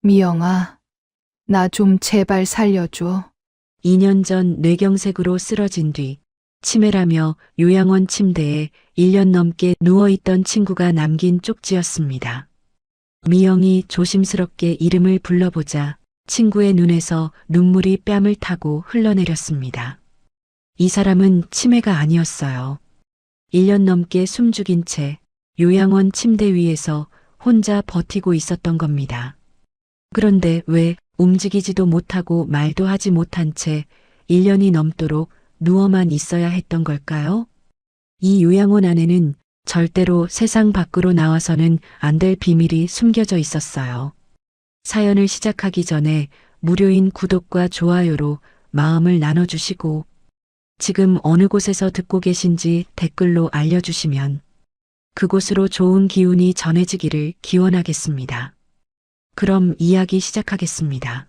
미영아, 나 좀 제발 살려줘. 2년 전 뇌경색으로 쓰러진 뒤 치매라며 요양원 침대에 1년 넘게 누워있던 친구가 남긴 쪽지였습니다. 미영이 조심스럽게 이름을 불러보자 친구의 눈에서 눈물이 뺨을 타고 흘러내렸습니다. 이 사람은 치매가 아니었어요. 1년 넘게 숨죽인 채 요양원 침대 위에서 혼자 버티고 있었던 겁니다. 그런데 왜 움직이지도 못하고 말도 하지 못한 채 1년이 넘도록 누워만 있어야 했던 걸까요? 이 요양원 안에는 절대로 세상 밖으로 나와서는 안 될 비밀이 숨겨져 있었어요. 사연을 시작하기 전에 무료인 구독과 좋아요로 마음을 나눠주시고 지금 어느 곳에서 듣고 계신지 댓글로 알려주시면 그곳으로 좋은 기운이 전해지기를 기원하겠습니다. 그럼 이야기 시작하겠습니다.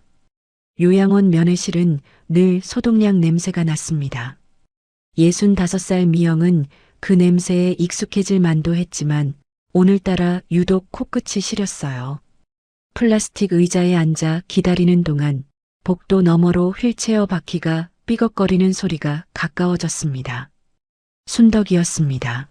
요양원 면회실은 늘 소독약 냄새가 났습니다. 65살 미영은 그 냄새에 익숙해질 만도 했지만 오늘따라 유독 코끝이 시렸어요. 플라스틱 의자에 앉아 기다리는 동안 복도 너머로 휠체어 바퀴가 삐걱거리는 소리가 가까워졌습니다. 순덕이었습니다.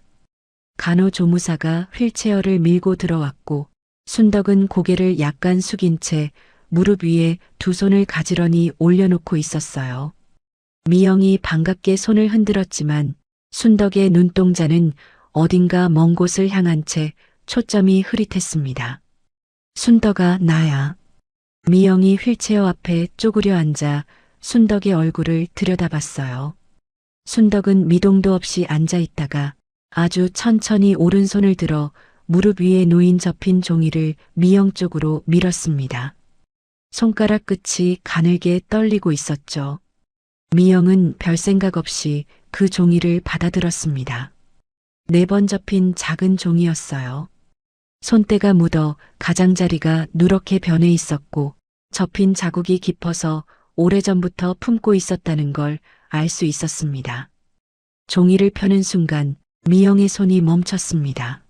간호조무사가 휠체어를 밀고 들어왔고 순덕은 고개를 약간 숙인 채 무릎 위에 두 손을 가지런히 올려놓고 있었어요. 미영이 반갑게 손을 흔들었지만 순덕의 눈동자는 어딘가 먼 곳을 향한 채 초점이 흐릿했습니다. 순덕아, 나야. 미영이 휠체어 앞에 쪼그려 앉아 순덕의 얼굴을 들여다봤어요. 순덕은 미동도 없이 앉아 있다가 아주 천천히 오른손을 들어 무릎 위에 놓인 접힌 종이를 미영 쪽으로 밀었습니다. 손가락 끝이 가늘게 떨리고 있었죠. 미영은 별 생각 없이 그 종이를 받아들었습니다. 4번 접힌 작은 종이였어요. 손때가 묻어 가장자리가 누렇게 변해 있었고 접힌 자국이 깊어서 오래전부터 품고 있었다는 걸 알 수 있었습니다. 종이를 펴는 순간 미영의 손이 멈췄습니다.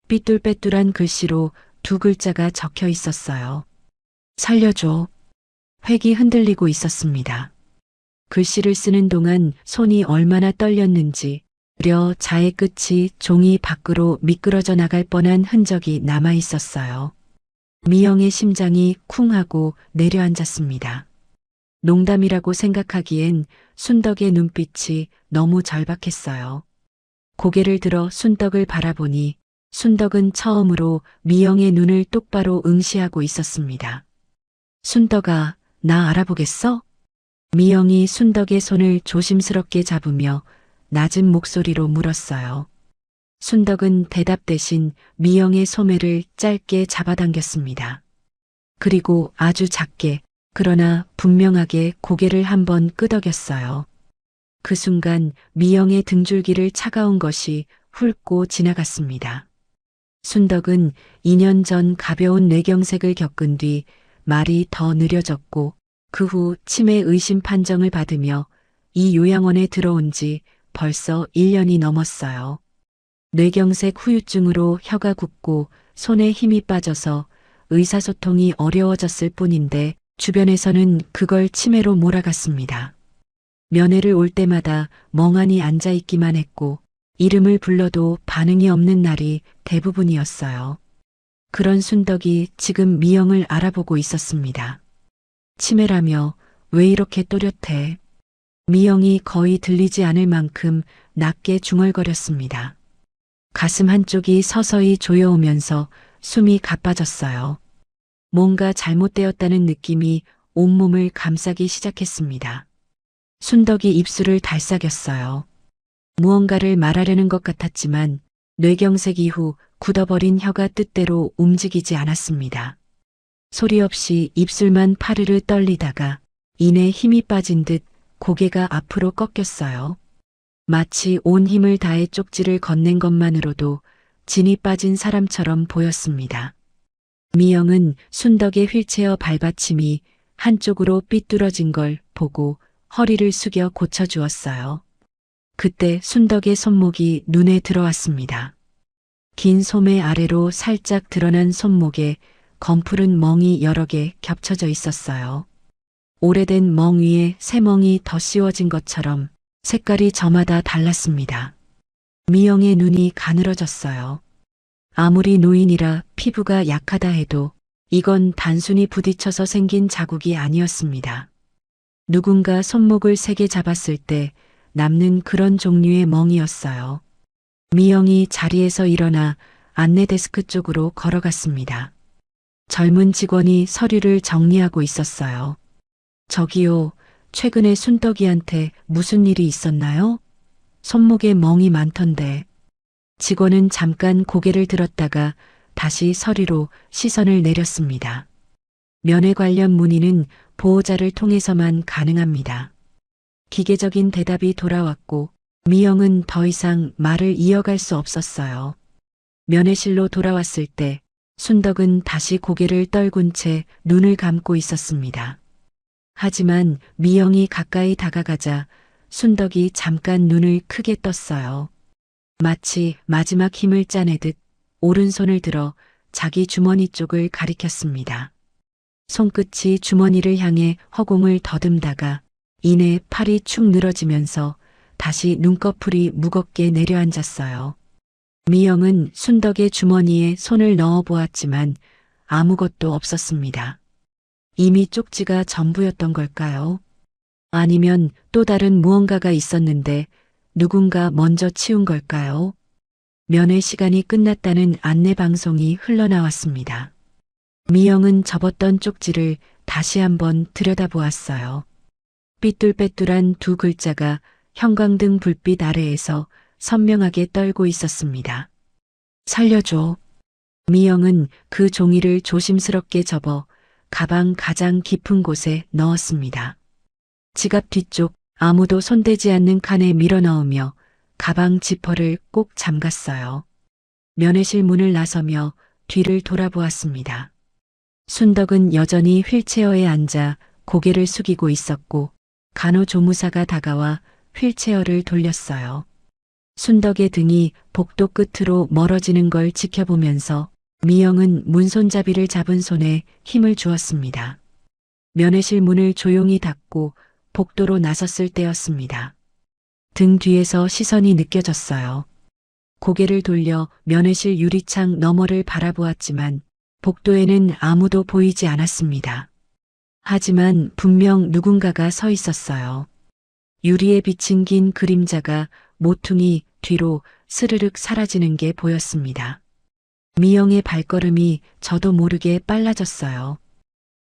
삐뚤빼뚤한 글씨로 2 글자가 적혀 있었어요. 살려줘. 획이 흔들리고 있었습니다. 글씨를 쓰는 동안 손이 얼마나 떨렸는지 려 자의 끝이 종이 밖으로 미끄러져 나갈 뻔한 흔적이 남아 있었어요. 미영의 심장이 쿵 하고 내려앉았습니다. 농담이라고 생각하기엔 순덕의 눈빛이 너무 절박했어요. 고개를 들어 순덕을 바라보니 순덕은 처음으로 미영의 눈을 똑바로 응시하고 있었습니다. 순덕아, 나 알아보겠어? 미영이 순덕의 손을 조심스럽게 잡으며 낮은 목소리로 물었어요. 순덕은 대답 대신 미영의 소매를 짧게 잡아당겼습니다. 그리고 아주 작게 그러나 분명하게 고개를 한번 끄덕였어요. 그 순간 미영의 등줄기를 차가운 것이 훑고 지나갔습니다. 순덕은 2년 전 가벼운 뇌경색을 겪은 뒤 말이 더 느려졌고 그 후 치매 의심 판정을 받으며 이 요양원에 들어온 지 벌써 1년이 넘었어요. 뇌경색 후유증으로 혀가 굳고 손에 힘이 빠져서 의사소통이 어려워졌을 뿐인데 주변에서는 그걸 치매로 몰아갔습니다. 면회를 올 때마다 멍하니 앉아 있기만 했고 이름을 불러도 반응이 없는 날이 대부분이었어요. 그런 순덕이 지금 미영을 알아보고 있었습니다. 치매라며 왜 이렇게 또렷해? 미영이 거의 들리지 않을 만큼 낮게 중얼거렸습니다. 가슴 한쪽이 서서히 조여오면서 숨이 가빠졌어요. 뭔가 잘못되었다는 느낌이 온몸을 감싸기 시작했습니다. 순덕이 입술을 달싹였어요. 무언가를 말하려는 것 같았지만 뇌경색 이후 굳어버린 혀가 뜻대로 움직이지 않았습니다. 소리 없이 입술만 파르르 떨리다가 이내 힘이 빠진 듯 고개가 앞으로 꺾였어요. 마치 온 힘을 다해 쪽지를 건넨 것만으로도 진이 빠진 사람처럼 보였습니다. 미영은 순덕의 휠체어 발받침이 한쪽으로 삐뚤어진 걸 보고 허리를 숙여 고쳐주었어요. 그때 순덕의 손목이 눈에 들어왔습니다. 긴 소매 아래로 살짝 드러난 손목에 검푸른 멍이 여러 개 겹쳐져 있었어요. 오래된 멍 위에 새 멍이 더 씌워진 것처럼 색깔이 저마다 달랐습니다. 미영의 눈이 가늘어졌어요. 아무리 노인이라 피부가 약하다 해도 이건 단순히 부딪혀서 생긴 자국이 아니었습니다. 누군가 손목을 세게 잡았을 때 남는 그런 종류의 멍이었어요. 미영이 자리에서 일어나 안내 데스크 쪽으로 걸어갔습니다. 젊은 직원이 서류를 정리하고 있었어요. 저기요, 최근에 순덕이한테 무슨 일이 있었나요? 손목에 멍이 많던데. 직원은 잠깐 고개를 들었다가 다시 서류로 시선을 내렸습니다. 면회 관련 문의는 보호자를 통해서만 가능합니다. 기계적인 대답이 돌아왔고 미영은 더 이상 말을 이어갈 수 없었어요. 면회실로 돌아왔을 때 순덕은 다시 고개를 떨군 채 눈을 감고 있었습니다. 하지만 미영이 가까이 다가가자 순덕이 잠깐 눈을 크게 떴어요. 마치 마지막 힘을 짜내듯 오른손을 들어 자기 주머니 쪽을 가리켰습니다. 손끝이 주머니를 향해 허공을 더듬다가 이내 팔이 축 늘어지면서 다시 눈꺼풀이 무겁게 내려앉았어요. 미영은 순덕의 주머니에 손을 넣어 보았지만 아무것도 없었습니다. 이미 쪽지가 전부였던 걸까요? 아니면 또 다른 무언가가 있었는데 누군가 먼저 치운 걸까요? 면회 시간이 끝났다는 안내 방송이 흘러나왔습니다. 미영은 접었던 쪽지를 다시 한번 들여다보았어요. 삐뚤빼뚤한 두 글자가 형광등 불빛 아래에서 선명하게 떨고 있었습니다. 살려줘. 미영은 그 종이를 조심스럽게 접어 가방 가장 깊은 곳에 넣었습니다. 지갑 뒤쪽 아무도 손대지 않는 칸에 밀어넣으며 가방 지퍼를 꼭 잠갔어요. 면회실 문을 나서며 뒤를 돌아보았습니다. 순덕은 여전히 휠체어에 앉아 고개를 숙이고 있었고 간호조무사가 다가와 휠체어를 돌렸어요. 순덕의 등이 복도 끝으로 멀어지는 걸 지켜보면서 미영은 문손잡이를 잡은 손에 힘을 주었습니다. 면회실 문을 조용히 닫고 복도로 나섰을 때였습니다. 등 뒤에서 시선이 느껴졌어요. 고개를 돌려 면회실 유리창 너머를 바라보았지만 복도에는 아무도 보이지 않았습니다. 하지만 분명 누군가가 서 있었어요. 유리에 비친 긴 그림자가 모퉁이 뒤로 스르륵 사라지는 게 보였습니다. 미영의 발걸음이 저도 모르게 빨라졌어요.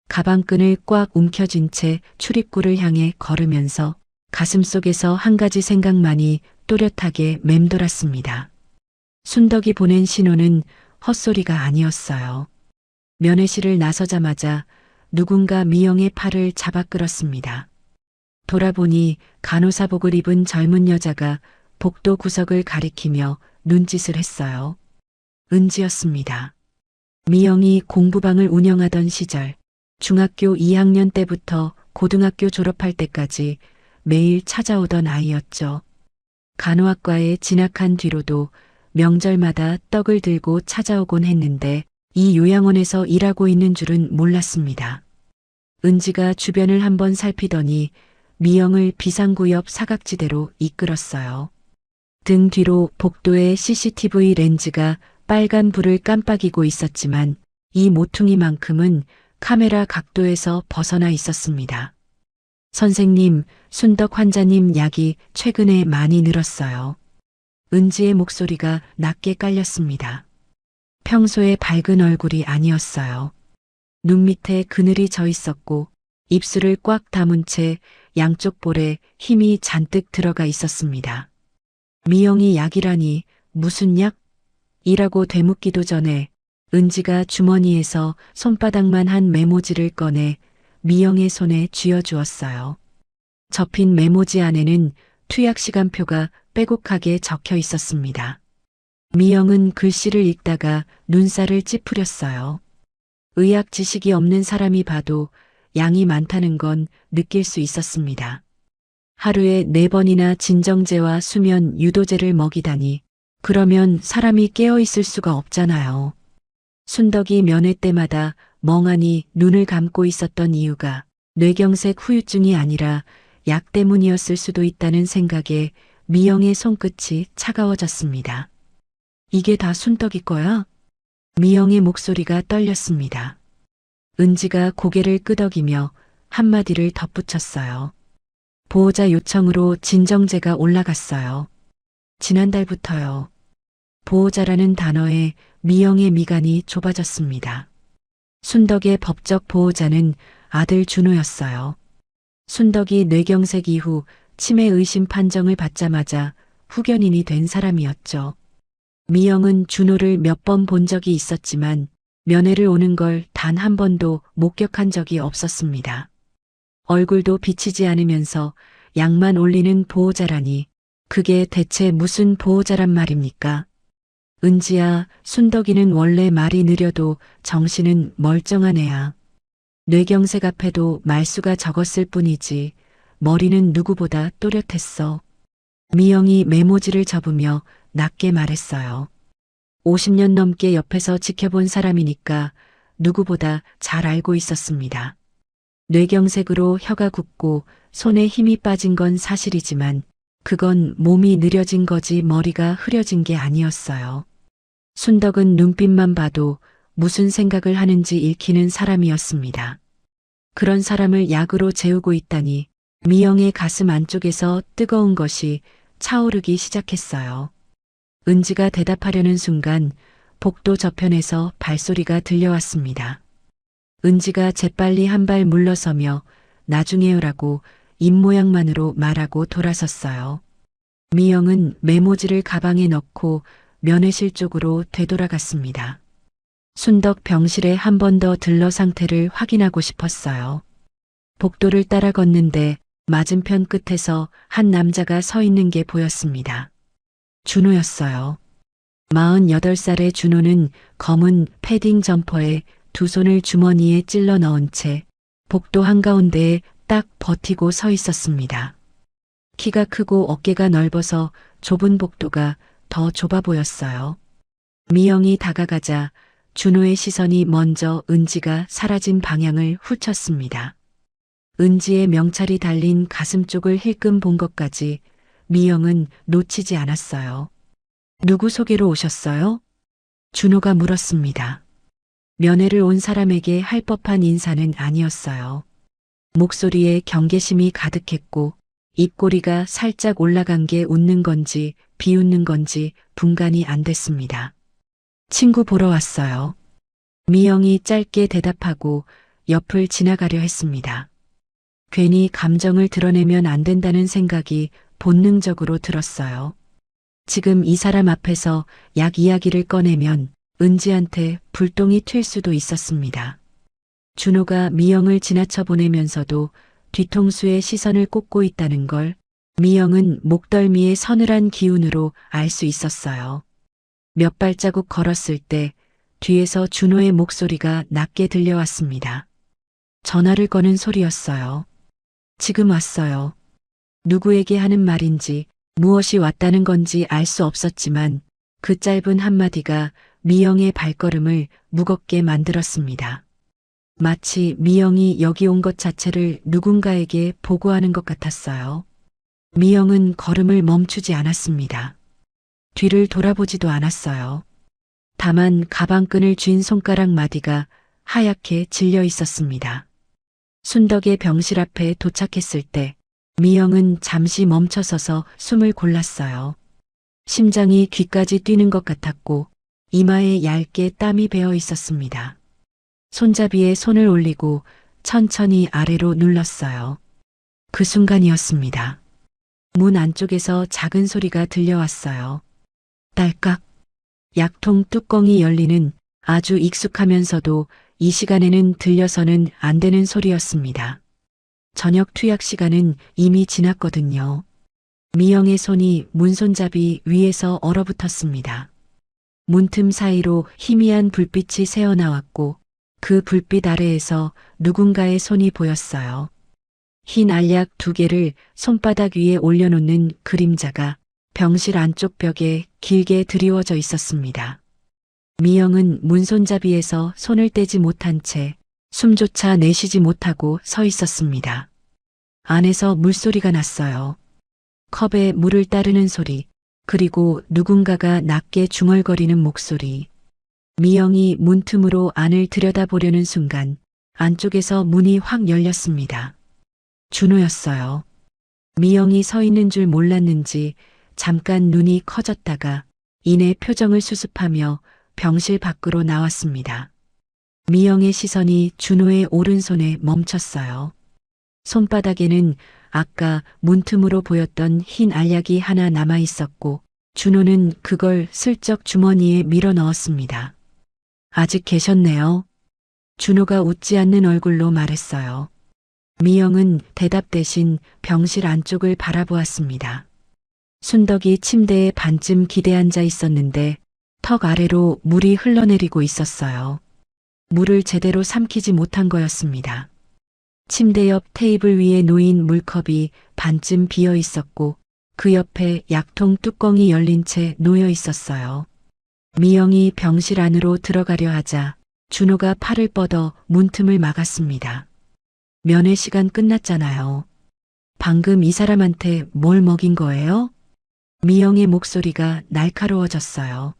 가방끈을 꽉 움켜쥔 채 출입구를 향해 걸으면서 가슴속에서 한 가지 생각만이 또렷하게 맴돌았습니다. 순덕이 보낸 신호는 헛소리가 아니었어요. 면회실을 나서자마자 누군가 미영의 팔을 잡아 끌었습니다. 돌아보니 간호사복을 입은 젊은 여자가 복도 구석을 가리키며 눈짓을 했어요. 은지였습니다. 미영이 공부방을 운영하던 시절 중학교 2학년 때부터 고등학교 졸업할 때까지 매일 찾아오던 아이였죠. 간호학과에 진학한 뒤로도 명절마다 떡을 들고 찾아오곤 했는데 이 요양원에서 일하고 있는 줄은 몰랐습니다. 은지가 주변을 한번 살피더니 미영을 비상구 옆 사각지대로 이끌었어요. 등 뒤로 복도의 CCTV 렌즈가 빨간 불을 깜빡이고 있었지만 이 모퉁이만큼은 카메라 각도에서 벗어나 있었습니다. 선생님, 순덕 환자님 약이 최근에 많이 늘었어요. 은지의 목소리가 낮게 깔렸습니다. 평소에 밝은 얼굴이 아니었어요. 눈 밑에 그늘이 져 있었고 입술을 꽉 다문 채 양쪽 볼에 힘이 잔뜩 들어가 있었습니다. 미영이 약이라니 무슨 약? 이라고 되묻기도 전에 은지가 주머니에서 손바닥만 한 메모지를 꺼내 미영의 손에 쥐어주었어요. 접힌 메모지 안에는 투약 시간표가 빼곡하게 적혀 있었습니다. 미영은 글씨를 읽다가 눈살을 찌푸렸어요. 의학 지식이 없는 사람이 봐도 양이 많다는 건 느낄 수 있었습니다. 하루에 4번이나 진정제와 수면 유도제를 먹이다니 그러면 사람이 깨어 있을 수가 없잖아요. 순덕이 면회 때마다 멍하니 눈을 감고 있었던 이유가 뇌경색 후유증이 아니라 약 때문이었을 수도 있다는 생각에 미영의 손끝이 차가워졌습니다. 이게 다 순덕이 거야? 미영의 목소리가 떨렸습니다. 은지가 고개를 끄덕이며 한마디를 덧붙였어요. 보호자 요청으로 진정제가 올라갔어요. 지난달부터요. 보호자라는 단어에 미영의 미간이 좁아졌습니다. 순덕의 법적 보호자는 아들 준호였어요. 순덕이 뇌경색 이후 치매 의심 판정을 받자마자 후견인이 된 사람이었죠. 미영은 준호를 몇 번 본 적이 있었지만 면회를 오는 걸 단 한 번도 목격한 적이 없었습니다. 얼굴도 비치지 않으면서 약만 올리는 보호자라니 그게 대체 무슨 보호자란 말입니까? 은지야, 순덕이는 원래 말이 느려도 정신은 멀쩡한 애야. 뇌경색 앞에도 말수가 적었을 뿐이지 머리는 누구보다 또렷했어. 미영이 메모지를 접으며 낮게 말했어요. 50년 넘게 옆에서 지켜본 사람이니까 누구보다 잘 알고 있었습니다. 뇌경색으로 혀가 굳고 손에 힘이 빠진 건 사실이지만 그건 몸이 느려진 거지 머리가 흐려진 게 아니었어요. 순덕은 눈빛만 봐도 무슨 생각을 하는지 읽히는 사람이었습니다. 그런 사람을 약으로 재우고 있다니 미영의 가슴 안쪽에서 뜨거운 것이 차오르기 시작했어요. 은지가 대답하려는 순간 복도 저편에서 발소리가 들려왔습니다. 은지가 재빨리 한 발 물러서며 나중에요라고 입모양만으로 말하고 돌아섰어요. 미영은 메모지를 가방에 넣고 면회실 쪽으로 되돌아갔습니다. 순덕 병실에 한 번 더 들러 상태를 확인하고 싶었어요. 복도를 따라 걷는데 맞은편 끝에서 한 남자가 서 있는 게 보였습니다. 준호였어요. 48살의 준호는 검은 패딩 점퍼에 두 손을 주머니에 찔러 넣은 채 복도 한가운데에 딱 버티고 서 있었습니다. 키가 크고 어깨가 넓어서 좁은 복도가 더 좁아 보였어요. 미영이 다가가자 준호의 시선이 먼저 은지가 사라진 방향을 훑쳤습니다. 은지의 명찰이 달린 가슴 쪽을 힐끔 본 것까지 미영은 놓치지 않았어요. 누구 소개로 오셨어요? 준호가 물었습니다. 면회를 온 사람에게 할 법한 인사는 아니었어요. 목소리에 경계심이 가득했고 입꼬리가 살짝 올라간 게 웃는 건지 비웃는 건지 분간이 안 됐습니다. 친구 보러 왔어요. 미영이 짧게 대답하고 옆을 지나가려 했습니다. 괜히 감정을 드러내면 안 된다는 생각이 본능적으로 들었어요. 지금 이 사람 앞에서 약 이야기를 꺼내면 은지한테 불똥이 튈 수도 있었습니다. 준호가 미영을 지나쳐 보내면서도 뒤통수에 시선을 꽂고 있다는 걸 미영은 목덜미의 서늘한 기운으로 알 수 있었어요. 몇 발자국 걸었을 때 뒤에서 준호의 목소리가 낮게 들려왔습니다. 전화를 거는 소리였어요. 지금 왔어요. 누구에게 하는 말인지 무엇이 왔다는 건지 알 수 없었지만 그 짧은 한마디가 미영의 발걸음을 무겁게 만들었습니다. 마치 미영이 여기 온 것 자체를 누군가에게 보고하는 것 같았어요. 미영은 걸음을 멈추지 않았습니다. 뒤를 돌아보지도 않았어요. 다만 가방끈을 쥔 손가락 마디가 하얗게 질려 있었습니다. 순덕의 병실 앞에 도착했을 때 미영은 잠시 멈춰서서 숨을 골랐어요. 심장이 귀까지 뛰는 것 같았고 이마에 얇게 땀이 배어 있었습니다. 손잡이에 손을 올리고 천천히 아래로 눌렀어요. 그 순간이었습니다. 문 안쪽에서 작은 소리가 들려왔어요. 딸깍. 약통 뚜껑이 열리는 아주 익숙하면서도 이 시간에는 들려서는 안 되는 소리였습니다. 저녁 투약 시간은 이미 지났거든요. 미영의 손이 문손잡이 위에서 얼어붙었습니다. 문틈 사이로 희미한 불빛이 새어나왔고 그 불빛 아래에서 누군가의 손이 보였어요. 흰 알약 2개를 손바닥 위에 올려놓는 그림자가 병실 안쪽 벽에 길게 드리워져 있었습니다. 미영은 문손잡이에서 손을 떼지 못한 채 숨조차 내쉬지 못하고 서 있었습니다. 안에서 물소리가 났어요. 컵에 물을 따르는 소리, 그리고 누군가가 낮게 중얼거리는 목소리. 미영이 문틈으로 안을 들여다보려는 순간 안쪽에서 문이 확 열렸습니다. 준호였어요. 미영이 서 있는 줄 몰랐는지 잠깐 눈이 커졌다가 이내 표정을 수습하며 병실 밖으로 나왔습니다. 미영의 시선이 준호의 오른손에 멈췄어요. 손바닥에는 아까 문틈으로 보였던 흰 알약이 하나 남아 있었고 준호는 그걸 슬쩍 주머니에 밀어 넣었습니다. 아직 계셨네요. 준호가 웃지 않는 얼굴로 말했어요. 미영은 대답 대신 병실 안쪽을 바라보았습니다. 순덕이 침대에 반쯤 기대앉아 있었는데 턱 아래로 물이 흘러내리고 있었어요. 물을 제대로 삼키지 못한 거였습니다. 침대 옆 테이블 위에 놓인 물컵이 반쯤 비어 있었고 그 옆에 약통 뚜껑이 열린 채 놓여 있었어요. 미영이 병실 안으로 들어가려 하자 준호가 팔을 뻗어 문틈을 막았습니다. 면회 시간 끝났잖아요. 방금 이 사람한테 뭘 먹인 거예요? 미영의 목소리가 날카로워졌어요.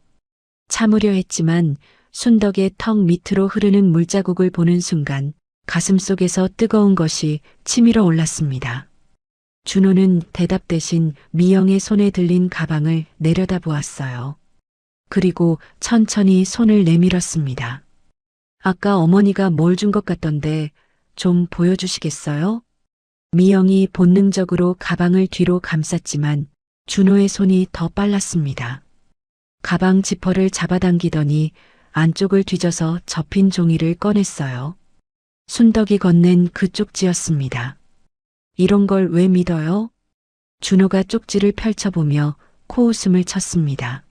참으려 했지만 순덕의 턱 밑으로 흐르는 물자국을 보는 순간 가슴속에서 뜨거운 것이 치밀어 올랐습니다. 준호는 대답 대신 미영의 손에 들린 가방을 내려다보았어요. 그리고 천천히 손을 내밀었습니다. 아까 어머니가 뭘 준 것 같던데 좀 보여주시겠어요? 미영이 본능적으로 가방을 뒤로 감쌌지만 준호의 손이 더 빨랐습니다. 가방 지퍼를 잡아당기더니 안쪽을 뒤져서 접힌 종이를 꺼냈어요. 순덕이 건넨 그 쪽지였습니다. 이런 걸 왜 믿어요? 준호가 쪽지를 펼쳐보며 코웃음을 쳤습니다.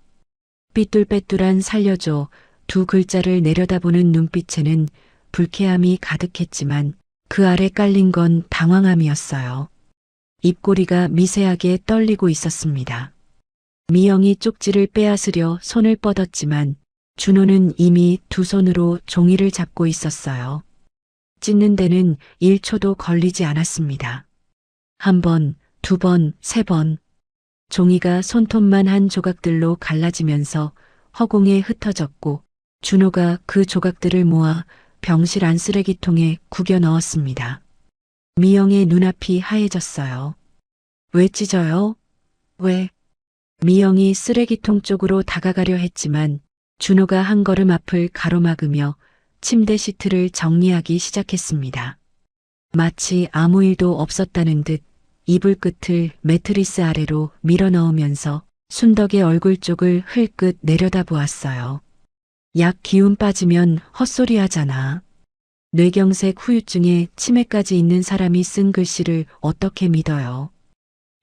삐뚤빼뚤한 살려줘 두 글자를 내려다보는 눈빛에는 불쾌함이 가득했지만 그 아래 깔린 건 당황함이었어요. 입꼬리가 미세하게 떨리고 있었습니다. 미영이 쪽지를 빼앗으려 손을 뻗었지만 준호는 이미 두 손으로 종이를 잡고 있었어요. 찢는 데는 1초도 걸리지 않았습니다. 한 번, 두 번, 세 번. 종이가 손톱만 한 조각들로 갈라지면서 허공에 흩어졌고 준호가 그 조각들을 모아 병실 안 쓰레기통에 구겨 넣었습니다. 미영의 눈앞이 하얘졌어요. 왜 찢어요? 왜? 미영이 쓰레기통 쪽으로 다가가려 했지만 준호가 한 걸음 앞을 가로막으며 침대 시트를 정리하기 시작했습니다. 마치 아무 일도 없었다는 듯 이불 끝을 매트리스 아래로 밀어넣으면서 순덕의 얼굴 쪽을 흘끗 내려다보았어요. 약 기운 빠지면 헛소리 하잖아. 뇌경색 후유증에 치매까지 있는 사람이 쓴 글씨를 어떻게 믿어요?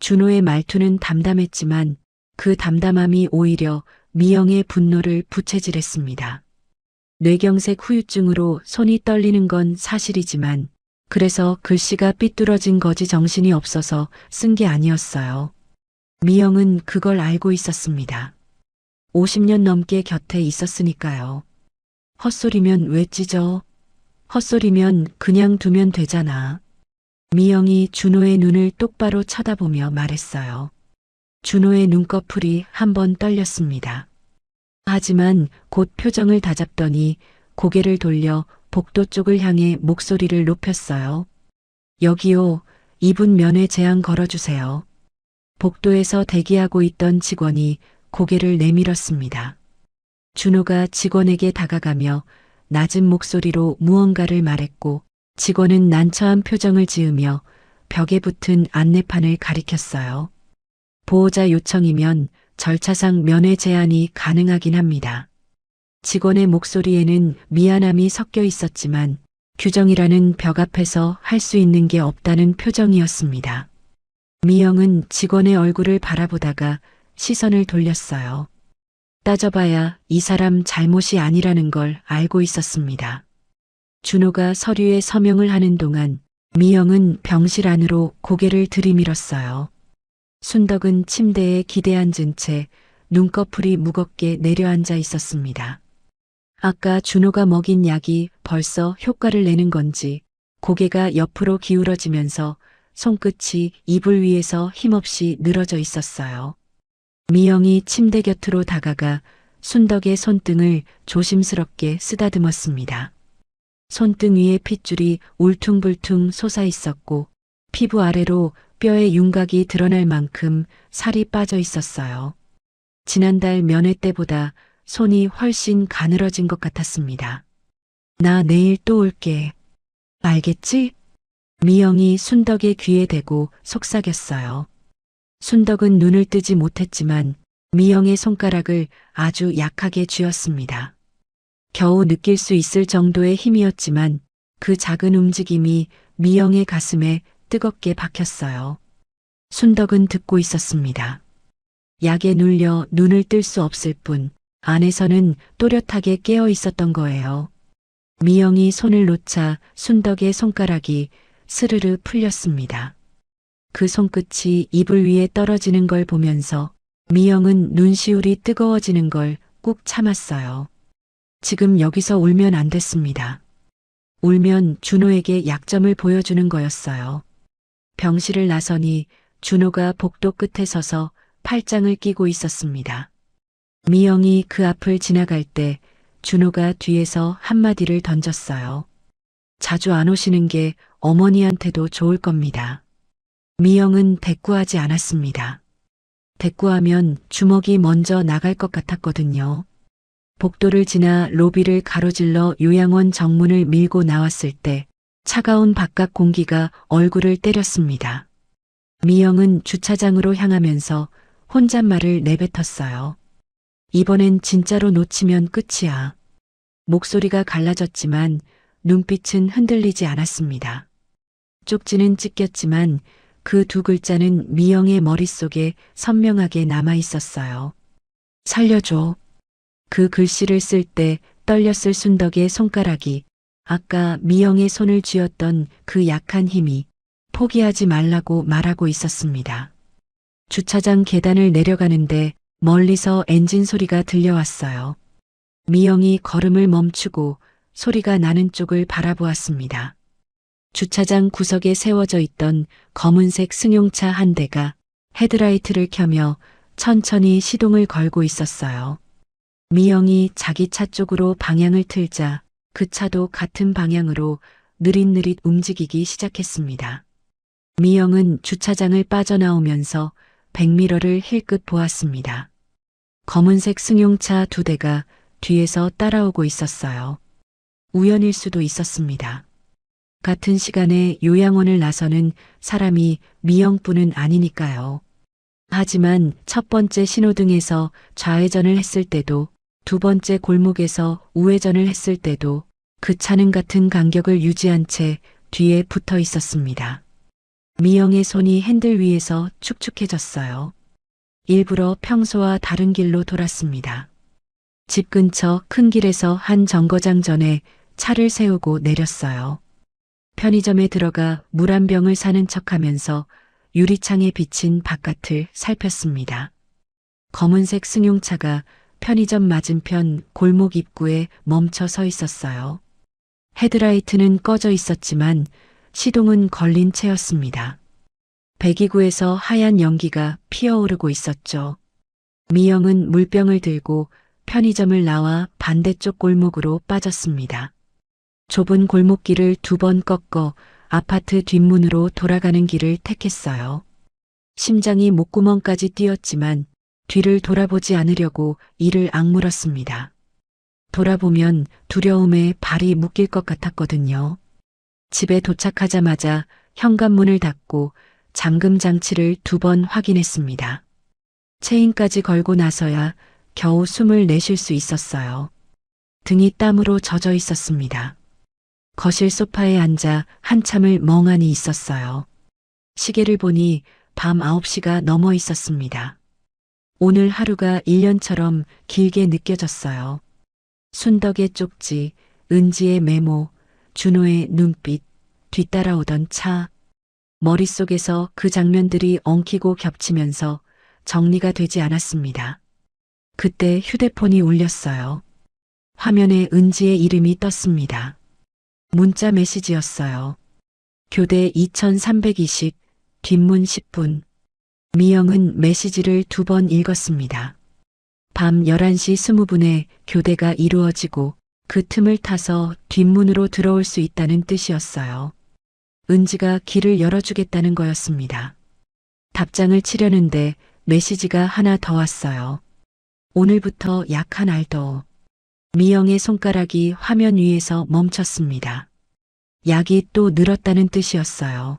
준호의 말투는 담담했지만 그 담담함이 오히려 미영의 분노를 부채질했습니다. 뇌경색 후유증으로 손이 떨리는 건 사실이지만 그래서 글씨가 삐뚤어진 거지 정신이 없어서 쓴 게 아니었어요. 미영은 그걸 알고 있었습니다. 50년 넘게 곁에 있었으니까요. 헛소리면 왜 찢어? 헛소리면 그냥 두면 되잖아. 미영이 준호의 눈을 똑바로 쳐다보며 말했어요. 준호의 눈꺼풀이 한번 떨렸습니다. 하지만 곧 표정을 다잡더니 고개를 돌려 복도 쪽을 향해 목소리를 높였어요. 여기요, 이분 면회 제한 걸어주세요. 복도에서 대기하고 있던 직원이 고개를 내밀었습니다. 준호가 직원에게 다가가며 낮은 목소리로 무언가를 말했고 직원은 난처한 표정을 지으며 벽에 붙은 안내판을 가리켰어요. 보호자 요청이면 절차상 면회 제한이 가능하긴 합니다. 직원의 목소리에는 미안함이 섞여 있었지만 규정이라는 벽 앞에서 할 수 있는 게 없다는 표정이었습니다. 미영은 직원의 얼굴을 바라보다가 시선을 돌렸어요. 따져봐야 이 사람 잘못이 아니라는 걸 알고 있었습니다. 준호가 서류에 서명을 하는 동안 미영은 병실 안으로 고개를 들이밀었어요. 순덕은 침대에 기대앉은 채 눈꺼풀이 무겁게 내려앉아 있었습니다. 아까 준호가 먹인 약이 벌써 효과를 내는 건지 고개가 옆으로 기울어지면서 손끝이 이불 위에서 힘없이 늘어져 있었어요. 미영이 침대 곁으로 다가가 순덕의 손등을 조심스럽게 쓰다듬었습니다. 손등 위에 핏줄이 울퉁불퉁 솟아 있었고 피부 아래로 뼈의 윤곽이 드러날 만큼 살이 빠져 있었어요. 지난달 면회 때보다 손이 훨씬 가늘어진 것 같았습니다. 나 내일 또 올게. 알겠지? 미영이 순덕의 귀에 대고 속삭였어요. 순덕은 눈을 뜨지 못했지만 미영의 손가락을 아주 약하게 쥐었습니다. 겨우 느낄 수 있을 정도의 힘이었지만 그 작은 움직임이 미영의 가슴에 뜨겁게 박혔어요. 순덕은 듣고 있었습니다. 약에 눌려 눈을 뜰 수 없을 뿐 안에서는 또렷하게 깨어 있었던 거예요. 미영이 손을 놓자 순덕의 손가락이 스르르 풀렸습니다. 그 손끝이 이불 위에 떨어지는 걸 보면서 미영은 눈시울이 뜨거워지는 걸 꾹 참았어요. 지금 여기서 울면 안 됐습니다. 울면 준호에게 약점을 보여주는 거였어요. 병실을 나서니 준호가 복도 끝에 서서 팔짱을 끼고 있었습니다. 미영이 그 앞을 지나갈 때 준호가 뒤에서 한마디를 던졌어요. 자주 안 오시는 게 어머니한테도 좋을 겁니다. 미영은 대꾸하지 않았습니다. 대꾸하면 주먹이 먼저 나갈 것 같았거든요. 복도를 지나 로비를 가로질러 요양원 정문을 밀고 나왔을 때 차가운 바깥 공기가 얼굴을 때렸습니다. 미영은 주차장으로 향하면서 혼잣말을 내뱉었어요. 이번엔 진짜로 놓치면 끝이야. 목소리가 갈라졌지만 눈빛은 흔들리지 않았습니다. 쪽지는 찢겼지만 그 두 글자는 미영의 머릿속에 선명하게 남아 있었어요. 살려줘. 그 글씨를 쓸 때 떨렸을 순덕의 손가락이 아까 미영의 손을 쥐었던 그 약한 힘이 포기하지 말라고 말하고 있었습니다. 주차장 계단을 내려가는데 멀리서 엔진 소리가 들려왔어요. 미영이 걸음을 멈추고 소리가 나는 쪽을 바라보았습니다. 주차장 구석에 세워져 있던 검은색 승용차 한 대가 헤드라이트를 켜며 천천히 시동을 걸고 있었어요. 미영이 자기 차 쪽으로 방향을 틀자 그 차도 같은 방향으로 느릿느릿 움직이기 시작했습니다. 미영은 주차장을 빠져나오면서 백미러를 힐끗 보았습니다. 검은색 승용차 두 대가 뒤에서 따라오고 있었어요. 우연일 수도 있었습니다. 같은 시간에 요양원을 나서는 사람이 미영뿐은 아니니까요. 하지만 첫 번째 신호등에서 좌회전을 했을 때도 두 번째 골목에서 우회전을 했을 때도 그 차는 같은 간격을 유지한 채 뒤에 붙어 있었습니다. 미영의 손이 핸들 위에서 축축해졌어요. 일부러 평소와 다른 길로 돌았습니다. 집 근처 큰 길에서 한 정거장 전에 차를 세우고 내렸어요. 편의점에 들어가 물 한 병을 사는 척하면서 유리창에 비친 바깥을 살폈습니다. 검은색 승용차가 편의점 맞은편 골목 입구에 멈춰 서 있었어요. 헤드라이트는 꺼져 있었지만 시동은 걸린 채였습니다. 배기구에서 하얀 연기가 피어오르고 있었죠. 미영은 물병을 들고 편의점을 나와 반대쪽 골목으로 빠졌습니다. 좁은 골목길을 두 번 꺾어 아파트 뒷문으로 돌아가는 길을 택했어요. 심장이 목구멍까지 뛰었지만 뒤를 돌아보지 않으려고 이를 악물었습니다. 돌아보면 두려움에 발이 묶일 것 같았거든요. 집에 도착하자마자 현관문을 닫고 잠금 장치를 두 번 확인했습니다. 체인까지 걸고 나서야 겨우 숨을 내쉴 수 있었어요. 등이 땀으로 젖어 있었습니다. 거실 소파에 앉아 한참을 멍하니 있었어요. 시계를 보니 밤 9시가 넘어 있었습니다. 오늘 하루가 1년처럼 길게 느껴졌어요. 순덕의 쪽지, 은지의 메모, 준호의 눈빛, 뒤따라오던 차. 머릿속에서 그 장면들이 엉키고 겹치면서 정리가 되지 않았습니다. 그때 휴대폰이 울렸어요. 화면에 은지의 이름이 떴습니다. 문자 메시지였어요. 교대 2320, 뒷문 10분. 미영은 메시지를 2번 읽었습니다. 밤 11시 20분에 교대가 이루어지고 그 틈을 타서 뒷문으로 들어올 수 있다는 뜻이었어요. 은지가 길을 열어주겠다는 거였습니다. 답장을 치려는데 메시지가 하나 더 왔어요. 오늘부터 약 한 알 더. 미영의 손가락이 화면 위에서 멈췄습니다. 약이 또 늘었다는 뜻이었어요.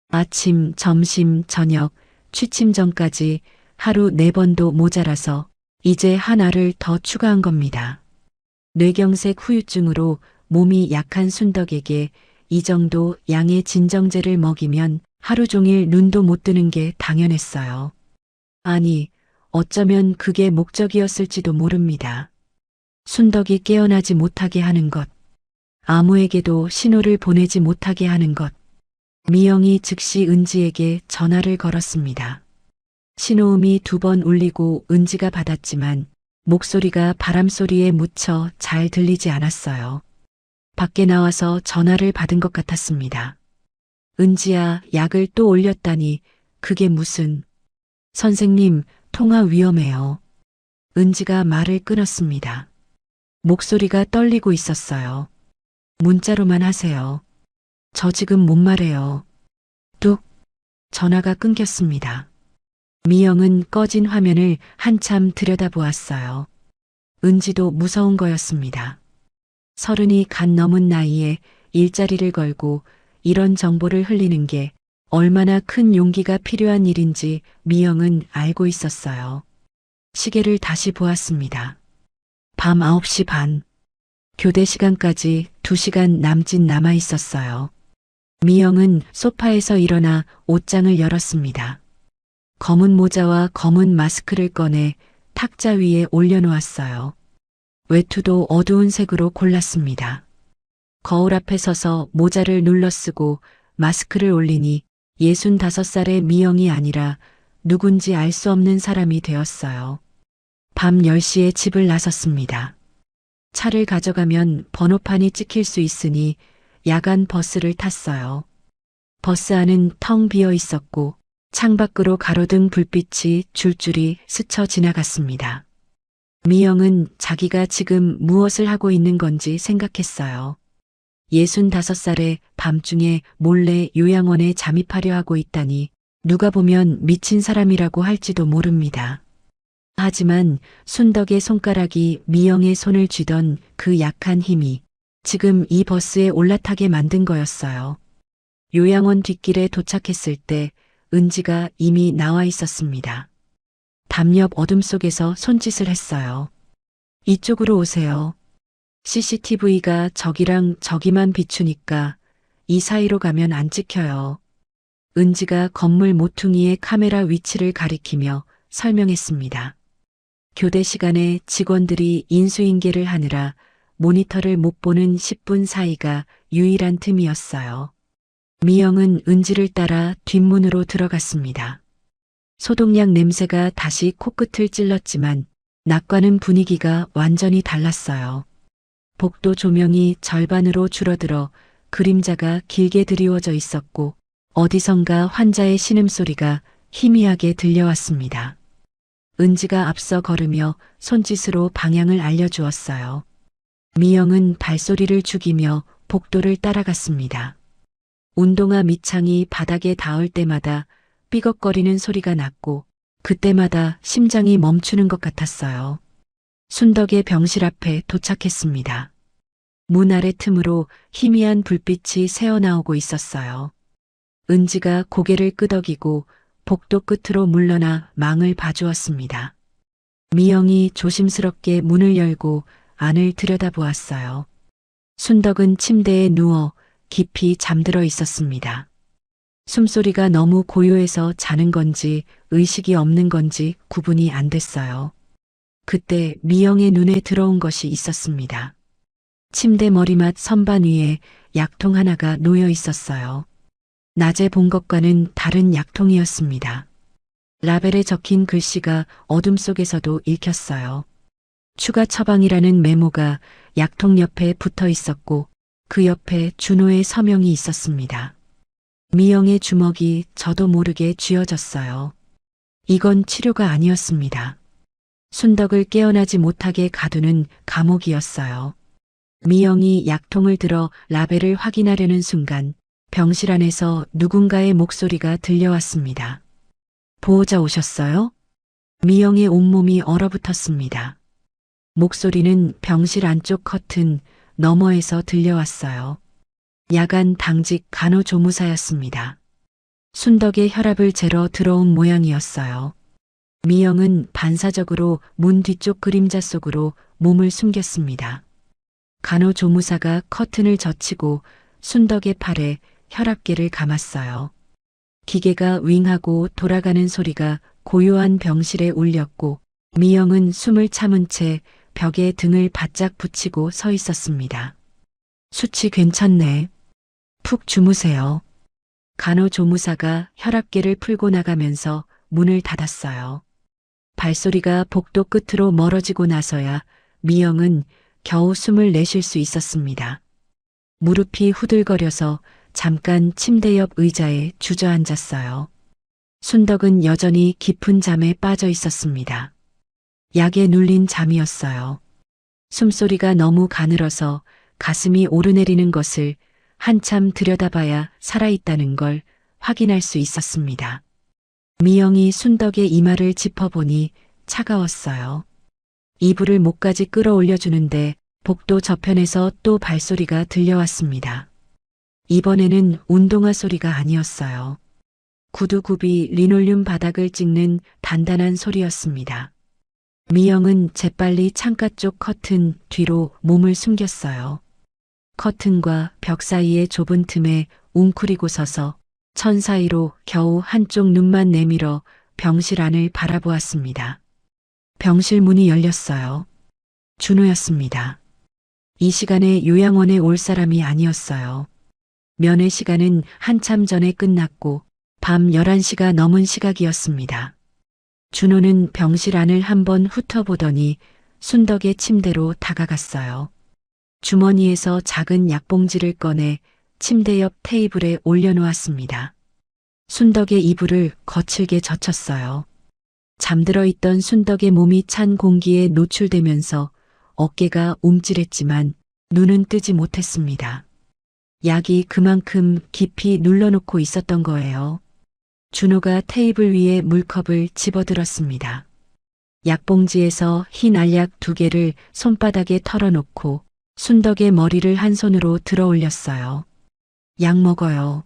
아침, 점심, 저녁, 취침 전까지 하루 4번도 모자라서 이제 한 알을 더 추가한 겁니다. 뇌경색 후유증으로 몸이 약한 순덕에게 이 정도 양의 진정제를 먹이면 하루 종일 눈도 못 뜨는 게 당연했어요. 아니, 어쩌면 그게 목적이었을지도 모릅니다. 순덕이 깨어나지 못하게 하는 것, 아무에게도 신호를 보내지 못하게 하는 것. 미영이 즉시 은지에게 전화를 걸었습니다. 신호음이 2번 울리고 은지가 받았지만 목소리가 바람소리에 묻혀 잘 들리지 않았어요. 밖에 나와서 전화를 받은 것 같았습니다. 은지야, 약을 또 올렸다니 그게 무슨... 선생님, 통화 위험해요. 은지가 말을 끊었습니다. 목소리가 떨리고 있었어요. 문자로만 하세요. 저 지금 못 말해요. 뚝. 전화가 끊겼습니다. 미영은 꺼진 화면을 한참 들여다보았어요. 은지도 무서운 거였습니다. 30이 갓 넘은 나이에 일자리를 걸고 이런 정보를 흘리는 게 얼마나 큰 용기가 필요한 일인지 미영은 알고 있었어요. 시계를 다시 보았습니다. 밤 9시 반. 교대 시간까지 2시간 남짓 남아 있었어요. 미영은 소파에서 일어나 옷장을 열었습니다. 검은 모자와 검은 마스크를 꺼내 탁자 위에 올려놓았어요. 외투도 어두운 색으로 골랐습니다. 거울 앞에 서서 모자를 눌러 쓰고 마스크를 올리니 65살의 미영이 아니라 누군지 알 수 없는 사람이 되었어요. 밤 10시에 집을 나섰습니다. 차를 가져가면 번호판이 찍힐 수 있으니 야간 버스를 탔어요. 버스 안은 텅 비어 있었고 창밖으로 가로등 불빛이 줄줄이 스쳐 지나갔습니다. 미영은 자기가 지금 무엇을 하고 있는 건지 생각했어요. 65살에 밤중에 몰래 요양원에 잠입하려 하고 있다니 누가 보면 미친 사람이라고 할지도 모릅니다. 하지만 순덕의 손가락이 미영의 손을 쥐던 그 약한 힘이 지금 이 버스에 올라타게 만든 거였어요. 요양원 뒷길에 도착했을 때 은지가 이미 나와 있었습니다. 담옆 어둠 속에서 손짓을 했어요. 이쪽으로 오세요. CCTV가 저기랑 저기만 비추니까 이 사이로 가면 안 찍혀요. 은지가 건물 모퉁이의 카메라 위치를 가리키며 설명했습니다. 교대 시간에 직원들이 인수인계를 하느라 모니터를 못 보는 10분 사이가 유일한 틈이었어요. 미영은 은지를 따라 뒷문으로 들어갔습니다. 소독약 냄새가 다시 코끝을 찔렀지만 낮과는 분위기가 완전히 달랐어요. 복도 조명이 절반으로 줄어들어 그림자가 길게 드리워져 있었고 어디선가 환자의 신음소리가 희미하게 들려왔습니다. 은지가 앞서 걸으며 손짓으로 방향을 알려주었어요. 미영은 발소리를 죽이며 복도를 따라갔습니다. 운동화 밑창이 바닥에 닿을 때마다 삐걱거리는 소리가 났고 그때마다 심장이 멈추는 것 같았어요. 순덕의 병실 앞에 도착했습니다. 문 아래 틈으로 희미한 불빛이 새어나오고 있었어요. 은지가 고개를 끄덕이고 복도 끝으로 물러나 망을 봐주었습니다. 미영이 조심스럽게 문을 열고 안을 들여다보았어요. 순덕은 침대에 누워 깊이 잠들어 있었습니다. 숨소리가 너무 고요해서 자는 건지 의식이 없는 건지 구분이 안 됐어요. 그때 미영의 눈에 들어온 것이 있었습니다. 침대 머리맡 선반 위에 약통 하나가 놓여 있었어요. 낮에 본 것과는 다른 약통이었습니다. 라벨에 적힌 글씨가 어둠 속에서도 읽혔어요. 추가 처방이라는 메모가 약통 옆에 붙어 있었고 그 옆에 준호의 서명이 있었습니다. 미영의 주먹이 저도 모르게 쥐어졌어요. 이건 치료가 아니었습니다. 순덕을 깨어나지 못하게 가두는 감옥이었어요. 미영이 약통을 들어 라벨을 확인하려는 순간 병실 안에서 누군가의 목소리가 들려왔습니다. 보호자 오셨어요? 미영의 온몸이 얼어붙었습니다. 목소리는 병실 안쪽 커튼 너머에서 들려왔어요. 야간 당직 간호조무사였습니다. 순덕의 혈압을 재러 들어온 모양이었어요. 미영은 반사적으로 문 뒤쪽 그림자 속으로 몸을 숨겼습니다. 간호조무사가 커튼을 젖히고 순덕의 팔에 혈압계를 감았어요. 기계가 윙하고 돌아가는 소리가 고요한 병실에 울렸고 미영은 숨을 참은 채 벽에 등을 바짝 붙이고 서 있었습니다. 수치 괜찮네. 푹 주무세요. 간호조무사가 혈압계를 풀고 나가면서 문을 닫았어요. 발소리가 복도 끝으로 멀어지고 나서야 미영은 겨우 숨을 내쉴 수 있었습니다. 무릎이 후들거려서 잠깐 침대 옆 의자에 주저앉았어요. 순덕은 여전히 깊은 잠에 빠져 있었습니다. 약에 눌린 잠이었어요. 숨소리가 너무 가늘어서 가슴이 오르내리는 것을 한참 들여다봐야 살아있다는 걸 확인할 수 있었습니다. 미영이 순덕의 이마를 짚어보니 차가웠어요. 이불을 목까지 끌어올려주는데 복도 저편에서 또 발소리가 들려왔습니다. 이번에는 운동화 소리가 아니었어요. 구두굽이 리놀륨 바닥을 찍는 단단한 소리였습니다. 미영은 재빨리 창가 쪽 커튼 뒤로 몸을 숨겼어요. 커튼과 벽 사이의 좁은 틈에 웅크리고 서서 천 사이로 겨우 한쪽 눈만 내밀어 병실 안을 바라보았습니다. 병실 문이 열렸어요. 준호였습니다. 이 시간에 요양원에 올 사람이 아니었어요. 면회 시간은 한참 전에 끝났고 밤 11시가 넘은 시각이었습니다. 준호는 병실 안을 한번 훑어보더니 순덕의 침대로 다가갔어요. 주머니에서 작은 약봉지를 꺼내 침대 옆 테이블에 올려놓았습니다. 순덕의 이불을 거칠게 젖혔어요. 잠들어 있던 순덕의 몸이 찬 공기에 노출되면서 어깨가 움찔했지만 눈은 뜨지 못했습니다. 약이 그만큼 깊이 눌러놓고 있었던 거예요. 준호가 테이블 위에 물컵을 집어들었습니다. 약봉지에서 흰 알약 2개를 손바닥에 털어놓고 순덕의 머리를 한 손으로 들어 올렸어요. 약 먹어요.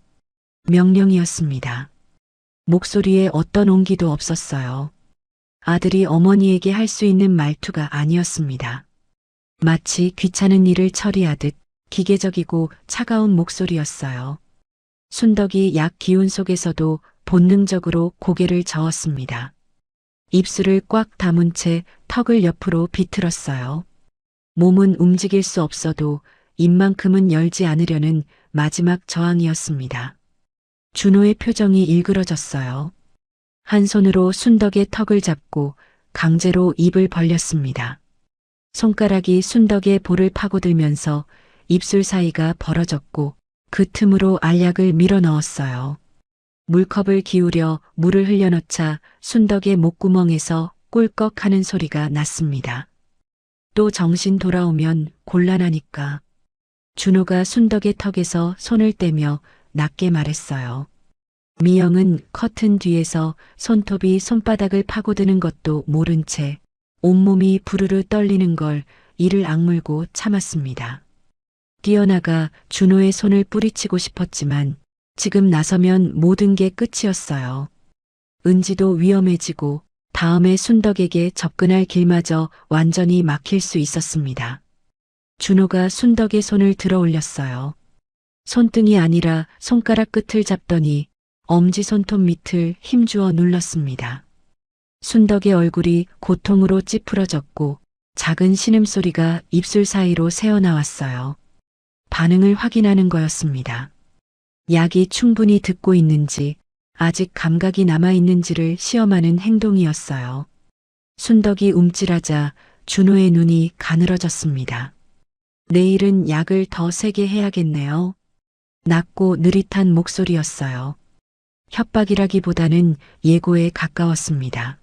명령이었습니다. 목소리에 어떤 온기도 없었어요. 아들이 어머니에게 할 수 있는 말투가 아니었습니다. 마치 귀찮은 일을 처리하듯 기계적이고 차가운 목소리였어요. 순덕이 약 기운 속에서도 본능적으로 고개를 저었습니다. 입술을 꽉 다문 채 턱을 옆으로 비틀었어요. 몸은 움직일 수 없어도 입만큼은 열지 않으려는 마지막 저항이었습니다. 준호의 표정이 일그러졌어요. 한 손으로 순덕의 턱을 잡고 강제로 입을 벌렸습니다. 손가락이 순덕의 볼을 파고들면서 입술 사이가 벌어졌고 그 틈으로 알약을 밀어 넣었어요. 물컵을 기울여 물을 흘려넣자 순덕의 목구멍에서 꿀꺽하는 소리가 났습니다. 또 정신 돌아오면 곤란하니까. 준호가 순덕의 턱에서 손을 떼며 낮게 말했어요. 미영은 커튼 뒤에서 손톱이 손바닥을 파고드는 것도 모른 채 온몸이 부르르 떨리는 걸 이를 악물고 참았습니다. 뛰어나가 준호의 손을 뿌리치고 싶었지만 지금 나서면 모든 게 끝이었어요. 은지도 위험해지고 다음에 순덕에게 접근할 길마저 완전히 막힐 수 있었습니다. 준호가 순덕의 손을 들어 올렸어요. 손등이 아니라 손가락 끝을 잡더니 엄지손톱 밑을 힘주어 눌렀습니다. 순덕의 얼굴이 고통으로 찌푸러졌고 작은 신음소리가 입술 사이로 새어나왔어요. 반응을 확인하는 거였습니다. 약이 충분히 듣고 있는지 아직 감각이 남아있는지를 시험하는 행동이었어요. 순덕이 움찔하자 준호의 눈이 가늘어졌습니다. 내일은 약을 더 세게 해야겠네요. 낮고 느릿한 목소리였어요. 협박이라기보다는 예고에 가까웠습니다.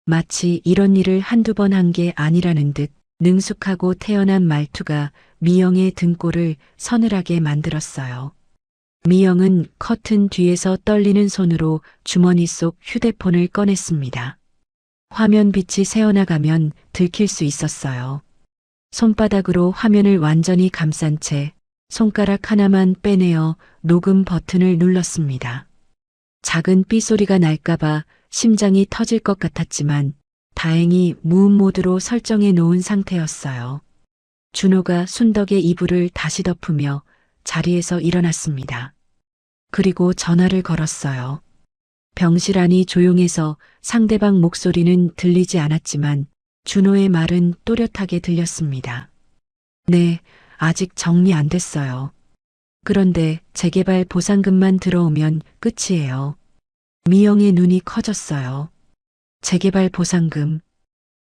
마치 이런 일을 한두 번 한 게 아니라는 듯 능숙하고 태연한 말투가 미영의 등골을 서늘하게 만들었어요. 미영은 커튼 뒤에서 떨리는 손으로 주머니 속 휴대폰을 꺼냈습니다. 화면 빛이 새어나가면 들킬 수 있었어요. 손바닥으로 화면을 완전히 감싼 채 손가락 하나만 빼내어 녹음 버튼을 눌렀습니다. 작은 삐소리가 날까봐 심장이 터질 것 같았지만 다행히 무음 모드로 설정해 놓은 상태였어요. 준호가 순덕의 이불을 다시 덮으며 자리에서 일어났습니다. 그리고 전화를 걸었어요. 병실 안이 조용해서 상대방 목소리는 들리지 않았지만 준호의 말은 또렷하게 들렸습니다. 네, 아직 정리 안 됐어요. 그런데 재개발 보상금만 들어오면 끝이에요. 미영의 눈이 커졌어요. 재개발 보상금.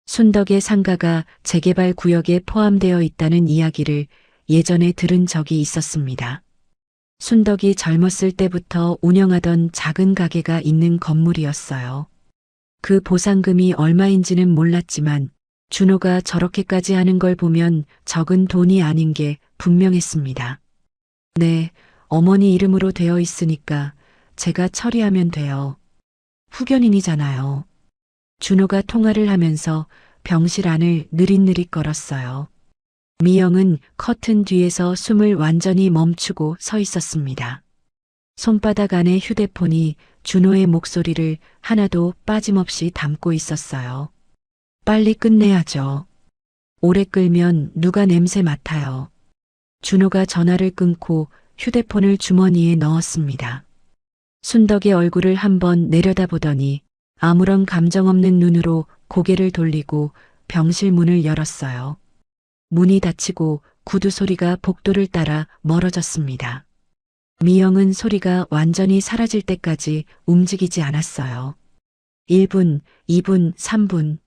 순덕의 상가가 재개발 구역에 포함되어 있다는 이야기를 예전에 들은 적이 있었습니다. 순덕이 젊었을 때부터 운영하던 작은 가게가 있는 건물이었어요. 그 보상금이 얼마인지는 몰랐지만 준호가 저렇게까지 하는 걸 보면 적은 돈이 아닌 게 분명했습니다. 네, 어머니 이름으로 되어 있으니까 제가 처리하면 돼요. 후견인이잖아요. 준호가 통화를 하면서 병실 안을 느릿느릿 걸었어요. 미영은 커튼 뒤에서 숨을 완전히 멈추고 서 있었습니다. 손바닥 안에 휴대폰이 준호의 목소리를 하나도 빠짐없이 담고 있었어요. 빨리 끝내야죠. 오래 끌면 누가 냄새 맡아요. 준호가 전화를 끊고 휴대폰을 주머니에 넣었습니다. 순덕의 얼굴을 한번 내려다보더니 아무런 감정 없는 눈으로 고개를 돌리고 병실 문을 열었어요. 문이 닫히고 구두 소리가 복도를 따라 멀어졌습니다. 미영은 소리가 완전히 사라질 때까지 움직이지 않았어요. 1분, 2분, 3분.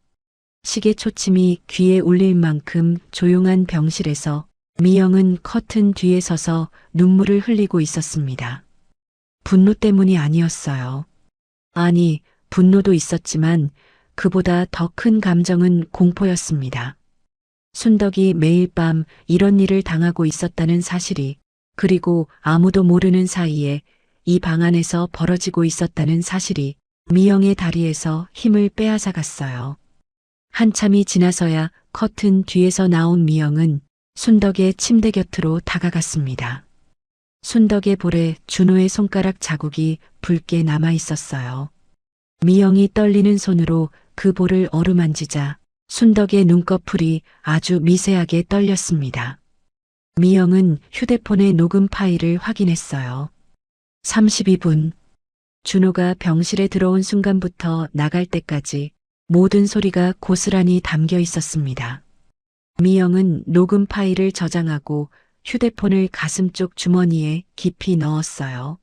시계 초침이 귀에 울릴 만큼 조용한 병실에서 미영은 커튼 뒤에 서서 눈물을 흘리고 있었습니다. 분노 때문이 아니었어요. 아니, 분노도 있었지만 그보다 더 큰 감정은 공포였습니다. 순덕이 매일 밤 이런 일을 당하고 있었다는 사실이, 그리고 아무도 모르는 사이에 이 방 안에서 벌어지고 있었다는 사실이 미영의 다리에서 힘을 빼앗아갔어요. 한참이 지나서야 커튼 뒤에서 나온 미영은 순덕의 침대 곁으로 다가갔습니다. 순덕의 볼에 준호의 손가락 자국이 붉게 남아 있었어요. 미영이 떨리는 손으로 그 볼을 어루만지자 순덕의 눈꺼풀이 아주 미세하게 떨렸습니다. 미영은 휴대폰의 녹음 파일을 확인했어요. 32분. 준호가 병실에 들어온 순간부터 나갈 때까지 모든 소리가 고스란히 담겨 있었습니다. 미영은 녹음 파일을 저장하고 휴대폰을 가슴 쪽 주머니에 깊이 넣었어요.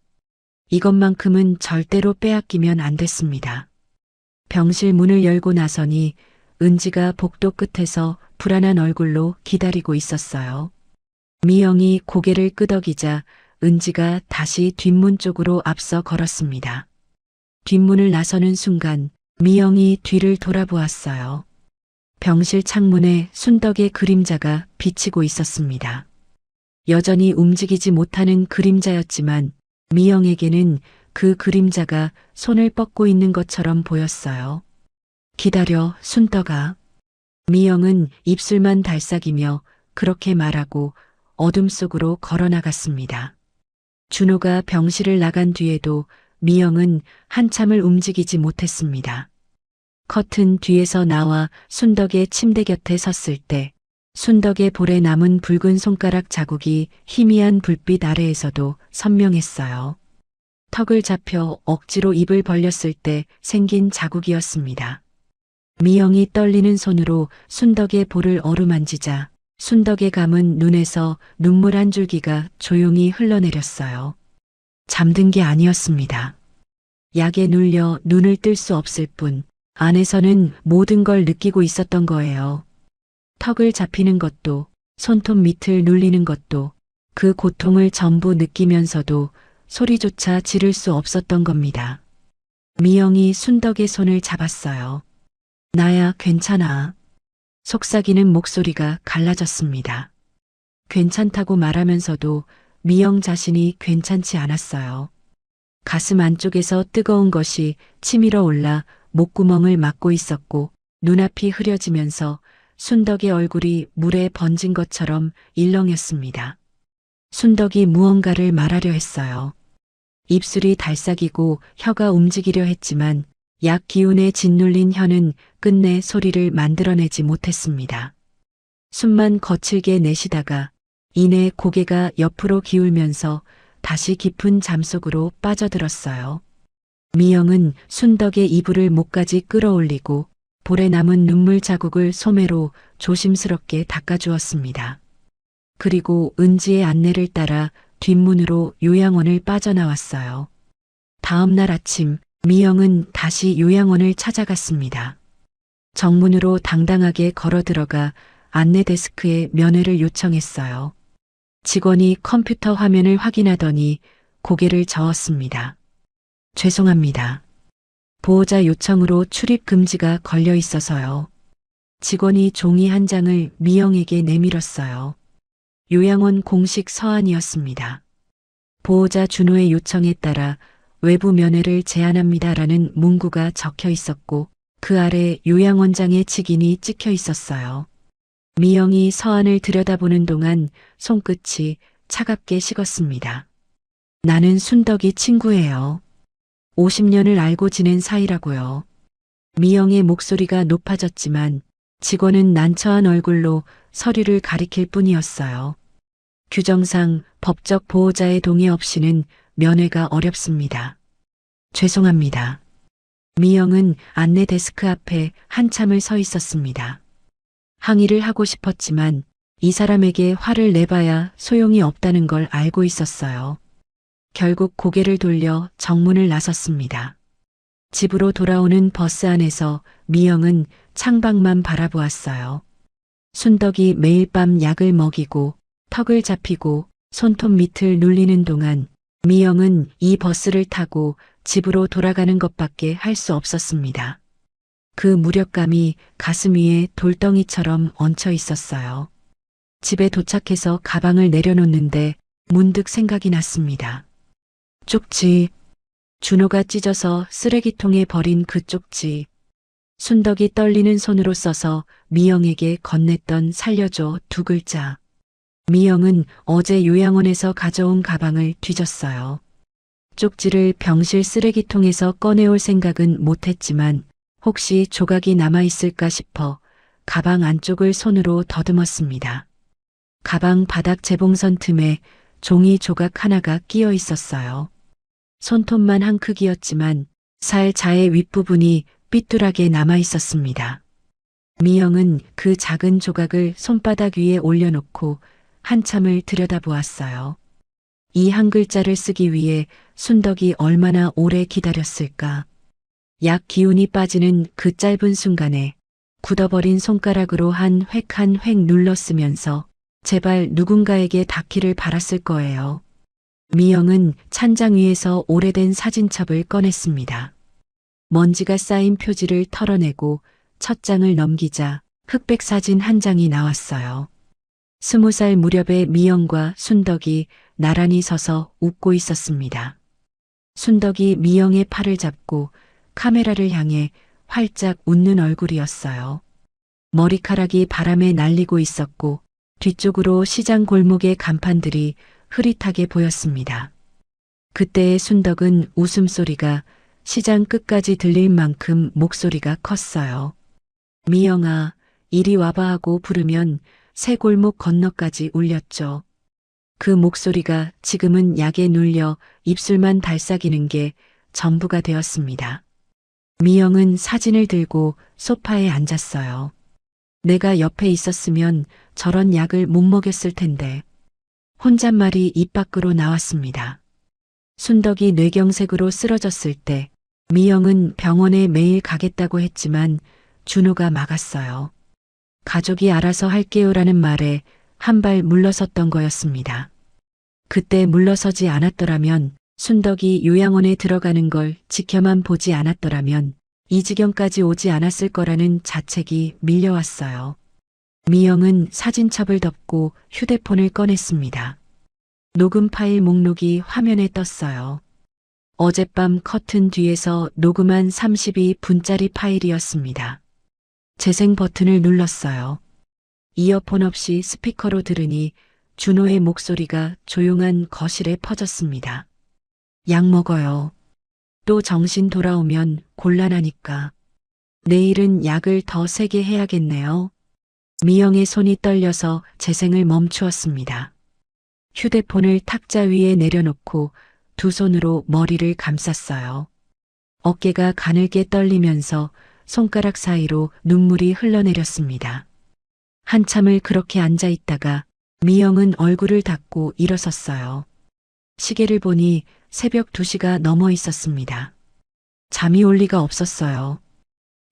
이것만큼은 절대로 빼앗기면 안 됐습니다. 병실 문을 열고 나서니 은지가 복도 끝에서 불안한 얼굴로 기다리고 있었어요. 미영이 고개를 끄덕이자 은지가 다시 뒷문 쪽으로 앞서 걸었습니다. 뒷문을 나서는 순간 미영이 뒤를 돌아보았어요. 병실 창문에 순덕의 그림자가 비치고 있었습니다. 여전히 움직이지 못하는 그림자였지만 미영에게는 그 그림자가 손을 뻗고 있는 것처럼 보였어요. 기다려, 순덕아. 미영은 입술만 달싹이며 그렇게 말하고 어둠 속으로 걸어나갔습니다. 준호가 병실을 나간 뒤에도 미영은 한참을 움직이지 못했습니다. 커튼 뒤에서 나와 순덕의 침대 곁에 섰을 때 순덕의 볼에 남은 붉은 손가락 자국이 희미한 불빛 아래에서도 선명했어요. 턱을 잡혀 억지로 입을 벌렸을 때 생긴 자국이었습니다. 미영이 떨리는 손으로 순덕의 볼을 어루만지자 순덕의 감은 눈에서 눈물 한 줄기가 조용히 흘러내렸어요. 잠든 게 아니었습니다. 약에 눌려 눈을 뜰 수 없을 뿐 안에서는 모든 걸 느끼고 있었던 거예요. 턱을 잡히는 것도, 손톱 밑을 눌리는 것도, 그 고통을 전부 느끼면서도 소리조차 지를 수 없었던 겁니다. 미영이 순덕의 손을 잡았어요. 나야 괜찮아. 속삭이는 목소리가 갈라졌습니다. 괜찮다고 말하면서도 미영 자신이 괜찮지 않았어요. 가슴 안쪽에서 뜨거운 것이 치밀어 올라 목구멍을 막고 있었고 눈앞이 흐려지면서 순덕의 얼굴이 물에 번진 것처럼 일렁였습니다. 순덕이 무언가를 말하려 했어요. 입술이 달싹이고 혀가 움직이려 했지만 약 기운에 짓눌린 혀는 끝내 소리를 만들어내지 못했습니다. 숨만 거칠게 내쉬다가 이내 고개가 옆으로 기울면서 다시 깊은 잠속으로 빠져들었어요. 미영은 순덕의 이불을 목까지 끌어올리고 볼에 남은 눈물 자국을 소매로 조심스럽게 닦아주었습니다. 그리고 은지의 안내를 따라 뒷문으로 요양원을 빠져나왔어요. 다음 날 아침 미영은 다시 요양원을 찾아갔습니다. 정문으로 당당하게 걸어 들어가 안내 데스크에 면회를 요청했어요. 직원이 컴퓨터 화면을 확인하더니 고개를 저었습니다. 죄송합니다. 보호자 요청으로 출입 금지가 걸려 있어서요. 직원이 종이 한 장을 미영에게 내밀었어요. 요양원 공식 서한이었습니다. 보호자 준호의 요청에 따라 외부 면회를 제안합니다라는 문구가 적혀 있었고 그 아래 요양원장의 직인이 찍혀 있었어요. 미영이 서한을 들여다보는 동안 손끝이 차갑게 식었습니다. 나는 순덕이 친구예요. 50년을 알고 지낸 사이라고요. 미영의 목소리가 높아졌지만 직원은 난처한 얼굴로 서류를 가리킬 뿐이었어요. 규정상 법적 보호자의 동의 없이는 면회가 어렵습니다. 죄송합니다. 미영은 안내 데스크 앞에 한참을 서 있었습니다. 항의를 하고 싶었지만 이 사람에게 화를 내봐야 소용이 없다는 걸 알고 있었어요. 결국 고개를 돌려 정문을 나섰습니다. 집으로 돌아오는 버스 안에서 미영은 창밖만 바라보았어요. 순덕이 매일 밤 약을 먹이고 턱을 잡히고 손톱 밑을 눌리는 동안 미영은 이 버스를 타고 집으로 돌아가는 것밖에 할 수 없었습니다. 그 무력감이 가슴 위에 돌덩이처럼 얹혀 있었어요. 집에 도착해서 가방을 내려놓는데 문득 생각이 났습니다. 쪽지. 준호가 찢어서 쓰레기통에 버린 그 쪽지. 순덕이 떨리는 손으로 써서 미영에게 건넸던 살려줘 두 글자. 미영은 어제 요양원에서 가져온 가방을 뒤졌어요. 쪽지를 병실 쓰레기통에서 꺼내올 생각은 못했지만 혹시 조각이 남아있을까 싶어 가방 안쪽을 손으로 더듬었습니다. 가방 바닥 재봉선 틈에 종이 조각 하나가 끼어 있었어요. 손톱만 한 크기였지만 살 자의 윗부분이 삐뚤하게 남아 있었습니다. 미영은 그 작은 조각을 손바닥 위에 올려놓고 한참을 들여다보았어요. 이 한 글자를 쓰기 위해 순덕이 얼마나 오래 기다렸을까. 약 기운이 빠지는 그 짧은 순간에 굳어버린 손가락으로 한 획 한 획 눌러 쓰면서 제발 누군가에게 닿기를 바랐을 거예요. 미영은 찬장 위에서 오래된 사진첩을 꺼냈습니다. 먼지가 쌓인 표지를 털어내고 첫 장을 넘기자 흑백 사진 한 장이 나왔어요. 20살 무렵의 미영과 순덕이 나란히 서서 웃고 있었습니다. 순덕이 미영의 팔을 잡고 카메라를 향해 활짝 웃는 얼굴이었어요. 머리카락이 바람에 날리고 있었고 뒤쪽으로 시장 골목의 간판들이 흐릿하게 보였습니다. 그때의 순덕은 웃음소리가 시장 끝까지 들릴 만큼 목소리가 컸어요. 미영아, 이리 와봐 하고 부르면 새 골목 건너까지 울렸죠. 그 목소리가 지금은 약에 눌려 입술만 달싹이는 게 전부가 되었습니다. 미영은 사진을 들고 소파에 앉았어요. 내가 옆에 있었으면 저런 약을 못 먹였을 텐데. 혼잣말이 입 밖으로 나왔습니다. 순덕이 뇌경색으로 쓰러졌을 때 미영은 병원에 매일 가겠다고 했지만 준호가 막았어요. 가족이 알아서 할게요라는 말에 한 발 물러섰던 거였습니다. 그때 물러서지 않았더라면, 순덕이 요양원에 들어가는 걸 지켜만 보지 않았더라면 이 지경까지 오지 않았을 거라는 자책이 밀려왔어요. 미영은 사진첩을 덮고 휴대폰을 꺼냈습니다. 녹음 파일 목록이 화면에 떴어요. 어젯밤 커튼 뒤에서 녹음한 32분짜리 파일이었습니다. 재생 버튼을 눌렀어요. 이어폰 없이 스피커로 들으니 준호의 목소리가 조용한 거실에 퍼졌습니다. 약 먹어요. 또 정신 돌아오면 곤란하니까. 내일은 약을 더 세게 해야겠네요. 미영의 손이 떨려서 재생을 멈추었습니다. 휴대폰을 탁자 위에 내려놓고 두 손으로 머리를 감쌌어요. 어깨가 가늘게 떨리면서 손가락 사이로 눈물이 흘러내렸습니다. 한참을 그렇게 앉아 있다가 미영은 얼굴을 닦고 일어섰어요. 시계를 보니 새벽 2시가 넘어 있었습니다. 잠이 올 리가 없었어요.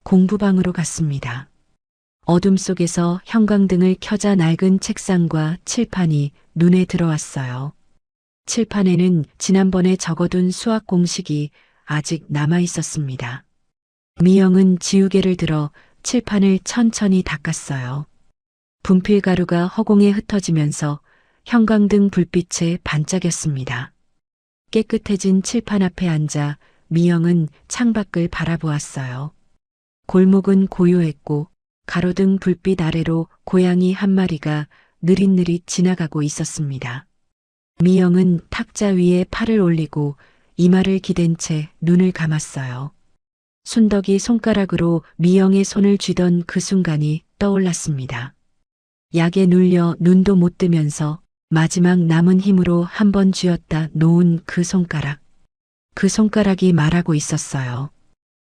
공부방으로 갔습니다. 어둠 속에서 형광등을 켜자 낡은 책상과 칠판이 눈에 들어왔어요. 칠판에는 지난번에 적어둔 수학 공식이 아직 남아 있었습니다. 미영은 지우개를 들어 칠판을 천천히 닦았어요. 분필가루가 허공에 흩어지면서 형광등 불빛에 반짝였습니다. 깨끗해진 칠판 앞에 앉아 미영은 창밖을 바라보았어요. 골목은 고요했고 가로등 불빛 아래로 고양이 한 마리가 느릿느릿 지나가고 있었습니다. 미영은 탁자 위에 팔을 올리고 이마를 기댄 채 눈을 감았어요. 순덕이 손가락으로 미영의 손을 쥐던 그 순간이 떠올랐습니다. 약에 눌려 눈도 못 뜨면서 마지막 남은 힘으로 한 번 쥐었다 놓은 그 손가락. 그 손가락이 말하고 있었어요.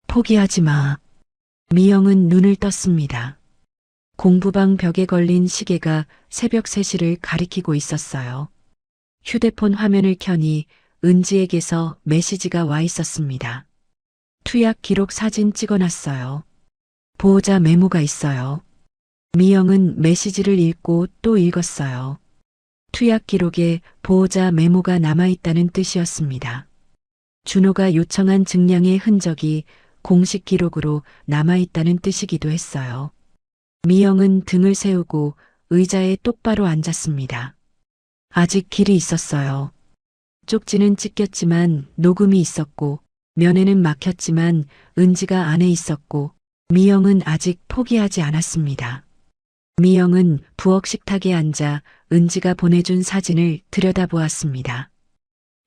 포기하지 마. 미영은 눈을 떴습니다. 공부방 벽에 걸린 시계가 새벽 3시를 가리키고 있었어요. 휴대폰 화면을 켜니 은지에게서 메시지가 와 있었습니다. 투약 기록 사진 찍어놨어요. 보호자 메모가 있어요. 미영은 메시지를 읽고 또 읽었어요. 투약 기록에 보호자 메모가 남아있다는 뜻이었습니다. 준호가 요청한 증량의 흔적이 공식 기록으로 남아있다는 뜻이기도 했어요. 미영은 등을 세우고 의자에 똑바로 앉았습니다. 아직 길이 있었어요. 쪽지는 찢겼지만 녹음이 있었고 면에는 막혔지만 은지가 안에 있었고 미영은 아직 포기하지 않았습니다. 미영은 부엌 식탁에 앉아 은지가 보내준 사진을 들여다보았습니다.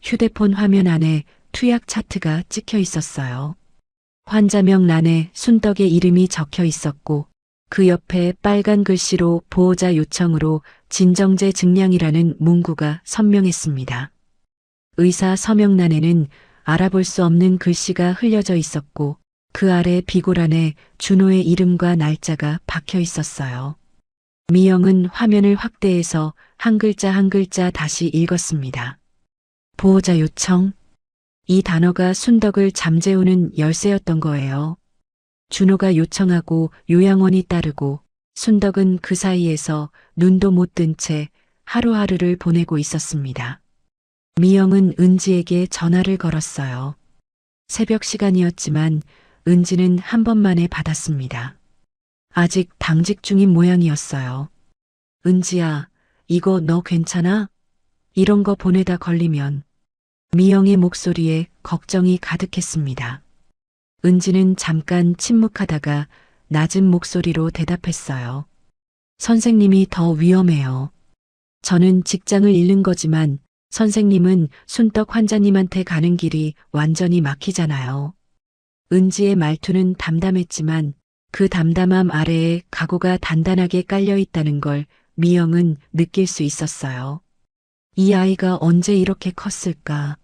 휴대폰 화면 안에 투약 차트가 찍혀 있었어요. 환자명 란에 순덕의 이름이 적혀 있었고 그 옆에 빨간 글씨로 보호자 요청으로 진정제 증량이라는 문구가 선명했습니다. 의사 서명란에는 알아볼 수 없는 글씨가 흘려져 있었고 그 아래 비고란에 준호의 이름과 날짜가 박혀 있었어요. 미영은 화면을 확대해서 한 글자 한 글자 다시 읽었습니다. 보호자 요청. 이 단어가 순덕을 잠재우는 열쇠였던 거예요. 준호가 요청하고 요양원이 따르고 순덕은 그 사이에서 눈도 못 뜬 채 하루하루를 보내고 있었습니다. 미영은 은지에게 전화를 걸었어요. 새벽 시간이었지만 은지는 한 번만에 받았습니다. 아직 당직 중인 모양이었어요. 은지야, 이거 너 괜찮아? 이런 거 보내다 걸리면. 미영의 목소리에 걱정이 가득했습니다. 은지는 잠깐 침묵하다가 낮은 목소리로 대답했어요. 선생님이 더 위험해요. 저는 직장을 잃는 거지만 선생님은 순덕 환자님한테 가는 길이 완전히 막히잖아요. 은지의 말투는 담담했지만 그 담담함 아래에 각오가 단단하게 깔려 있다는 걸 미영은 느낄 수 있었어요. 이 아이가 언제 이렇게 컸을까?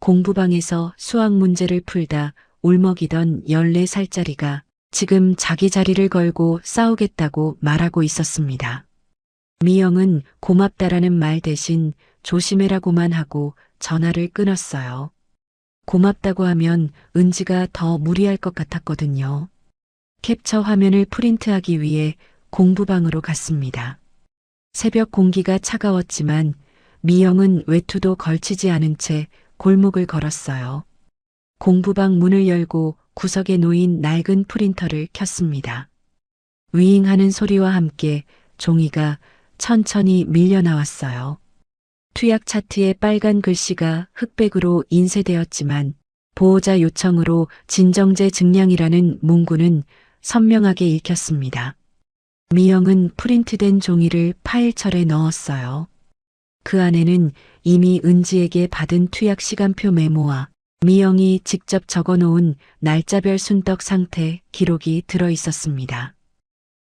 공부방에서 수학 문제를 풀다 울먹이던 14살짜리가 지금 자기 자리를 걸고 싸우겠다고 말하고 있었습니다. 미영은 고맙다라는 말 대신 조심해라고만 하고 전화를 끊었어요. 고맙다고 하면 은지가 더 무리할 것 같았거든요. 캡처 화면을 프린트하기 위해 공부방으로 갔습니다. 새벽 공기가 차가웠지만 미영은 외투도 걸치지 않은 채 골목을 걸었어요. 공부방 문을 열고 구석에 놓인 낡은 프린터를 켰습니다. 윙하는 소리와 함께 종이가 천천히 밀려 나왔어요. 투약 차트에 빨간 글씨가 흑백으로 인쇄되었지만 보호자 요청으로 진정제 증량이라는 문구는 선명하게 읽혔습니다. 미영은 프린트된 종이를 파일철에 넣었어요. 그 안에는 이미 은지에게 받은 투약 시간표 메모와 미영이 직접 적어놓은 날짜별 순떡 상태 기록이 들어 있었습니다.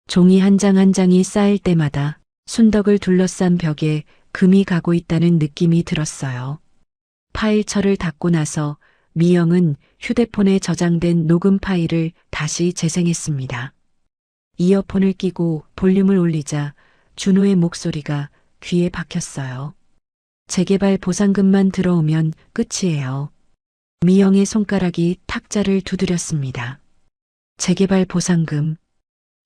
종이 한 장 한 장이 쌓일 때마다 순덕을 둘러싼 벽에 금이 가고 있다는 느낌이 들었어요. 파일철을 닫고 나서 미영은 휴대폰에 저장된 녹음 파일을 다시 재생했습니다. 이어폰을 끼고 볼륨을 올리자 준호의 목소리가 귀에 박혔어요. 재개발 보상금만 들어오면 끝이에요. 미영의 손가락이 탁자를 두드렸습니다. 재개발 보상금.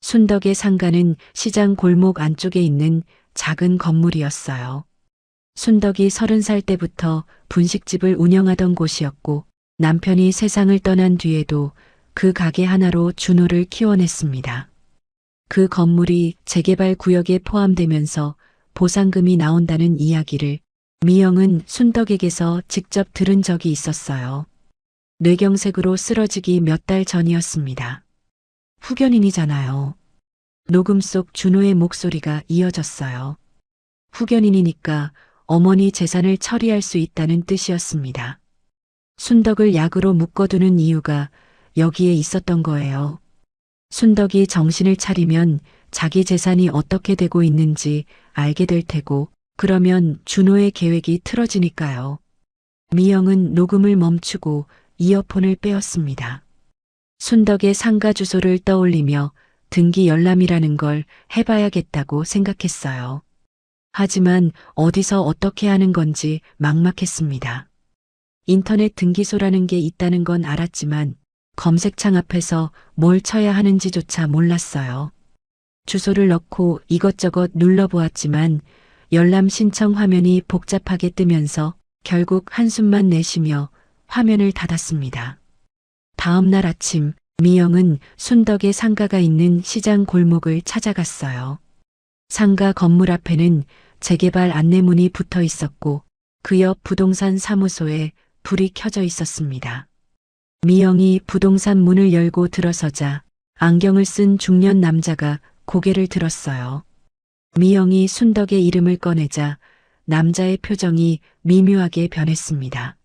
순덕의 상가는 시장 골목 안쪽에 있는 작은 건물이었어요. 순덕이 30살 때부터 분식집을 운영하던 곳이었고 남편이 세상을 떠난 뒤에도 그 가게 하나로 준호를 키워냈습니다. 그 건물이 재개발 구역에 포함되면서 보상금이 나온다는 이야기를 미영은 순덕에게서 직접 들은 적이 있었어요. 뇌경색으로 쓰러지기 몇 달 전이었습니다. 후견인이잖아요. 녹음 속 준호의 목소리가 이어졌어요. 후견인이니까 어머니 재산을 처리할 수 있다는 뜻이었습니다. 순덕을 약으로 묶어두는 이유가 여기에 있었던 거예요. 순덕이 정신을 차리면 자기 재산이 어떻게 되고 있는지 알게 될 테고 그러면 준호의 계획이 틀어지니까요. 미영은 녹음을 멈추고 이어폰을 빼었습니다. 순덕의 상가 주소를 떠올리며 등기 열람이라는 걸 해봐야겠다고 생각했어요. 하지만 어디서 어떻게 하는 건지 막막했습니다. 인터넷 등기소라는 게 있다는 건 알았지만 검색창 앞에서 뭘 쳐야 하는지조차 몰랐어요. 주소를 넣고 이것저것 눌러보았지만 열람 신청 화면이 복잡하게 뜨면서 결국 한숨만 내쉬며 화면을 닫았습니다. 다음 날 아침 미영은 순덕의 상가가 있는 시장 골목을 찾아갔어요. 상가 건물 앞에는 재개발 안내문이 붙어 있었고 그 옆 부동산 사무소에 불이 켜져 있었습니다. 미영이 부동산 문을 열고 들어서자 안경을 쓴 중년 남자가 고개를 들었어요. 미영이 순덕의 이름을 꺼내자 남자의 표정이 미묘하게 변했습니다.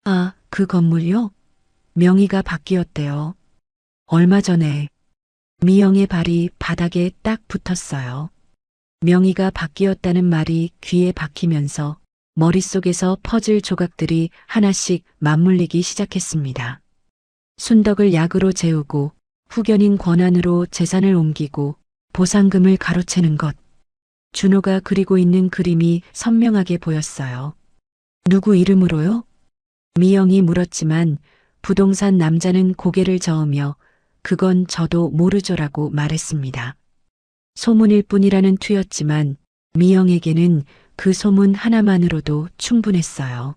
아, 그 건물요? 명의가 바뀌었대요. 얼마 전에. 미영의 발이 바닥에 딱 붙었어요. 명의가 바뀌었다는 말이 귀에 박히면서 머릿속에서 퍼즐 조각들이 하나씩 맞물리기 시작했습니다. 순덕을 약으로 재우고 후견인 권한으로 재산을 옮기고 보상금을 가로채는 것. 준호가 그리고 있는 그림이 선명하게 보였어요. 누구 이름으로요? 미영이 물었지만 부동산 남자는 고개를 저으며 그건 저도 모르죠라고 말했습니다. 소문일 뿐이라는 투였지만 미영에게는 그 소문 하나만으로도 충분했어요.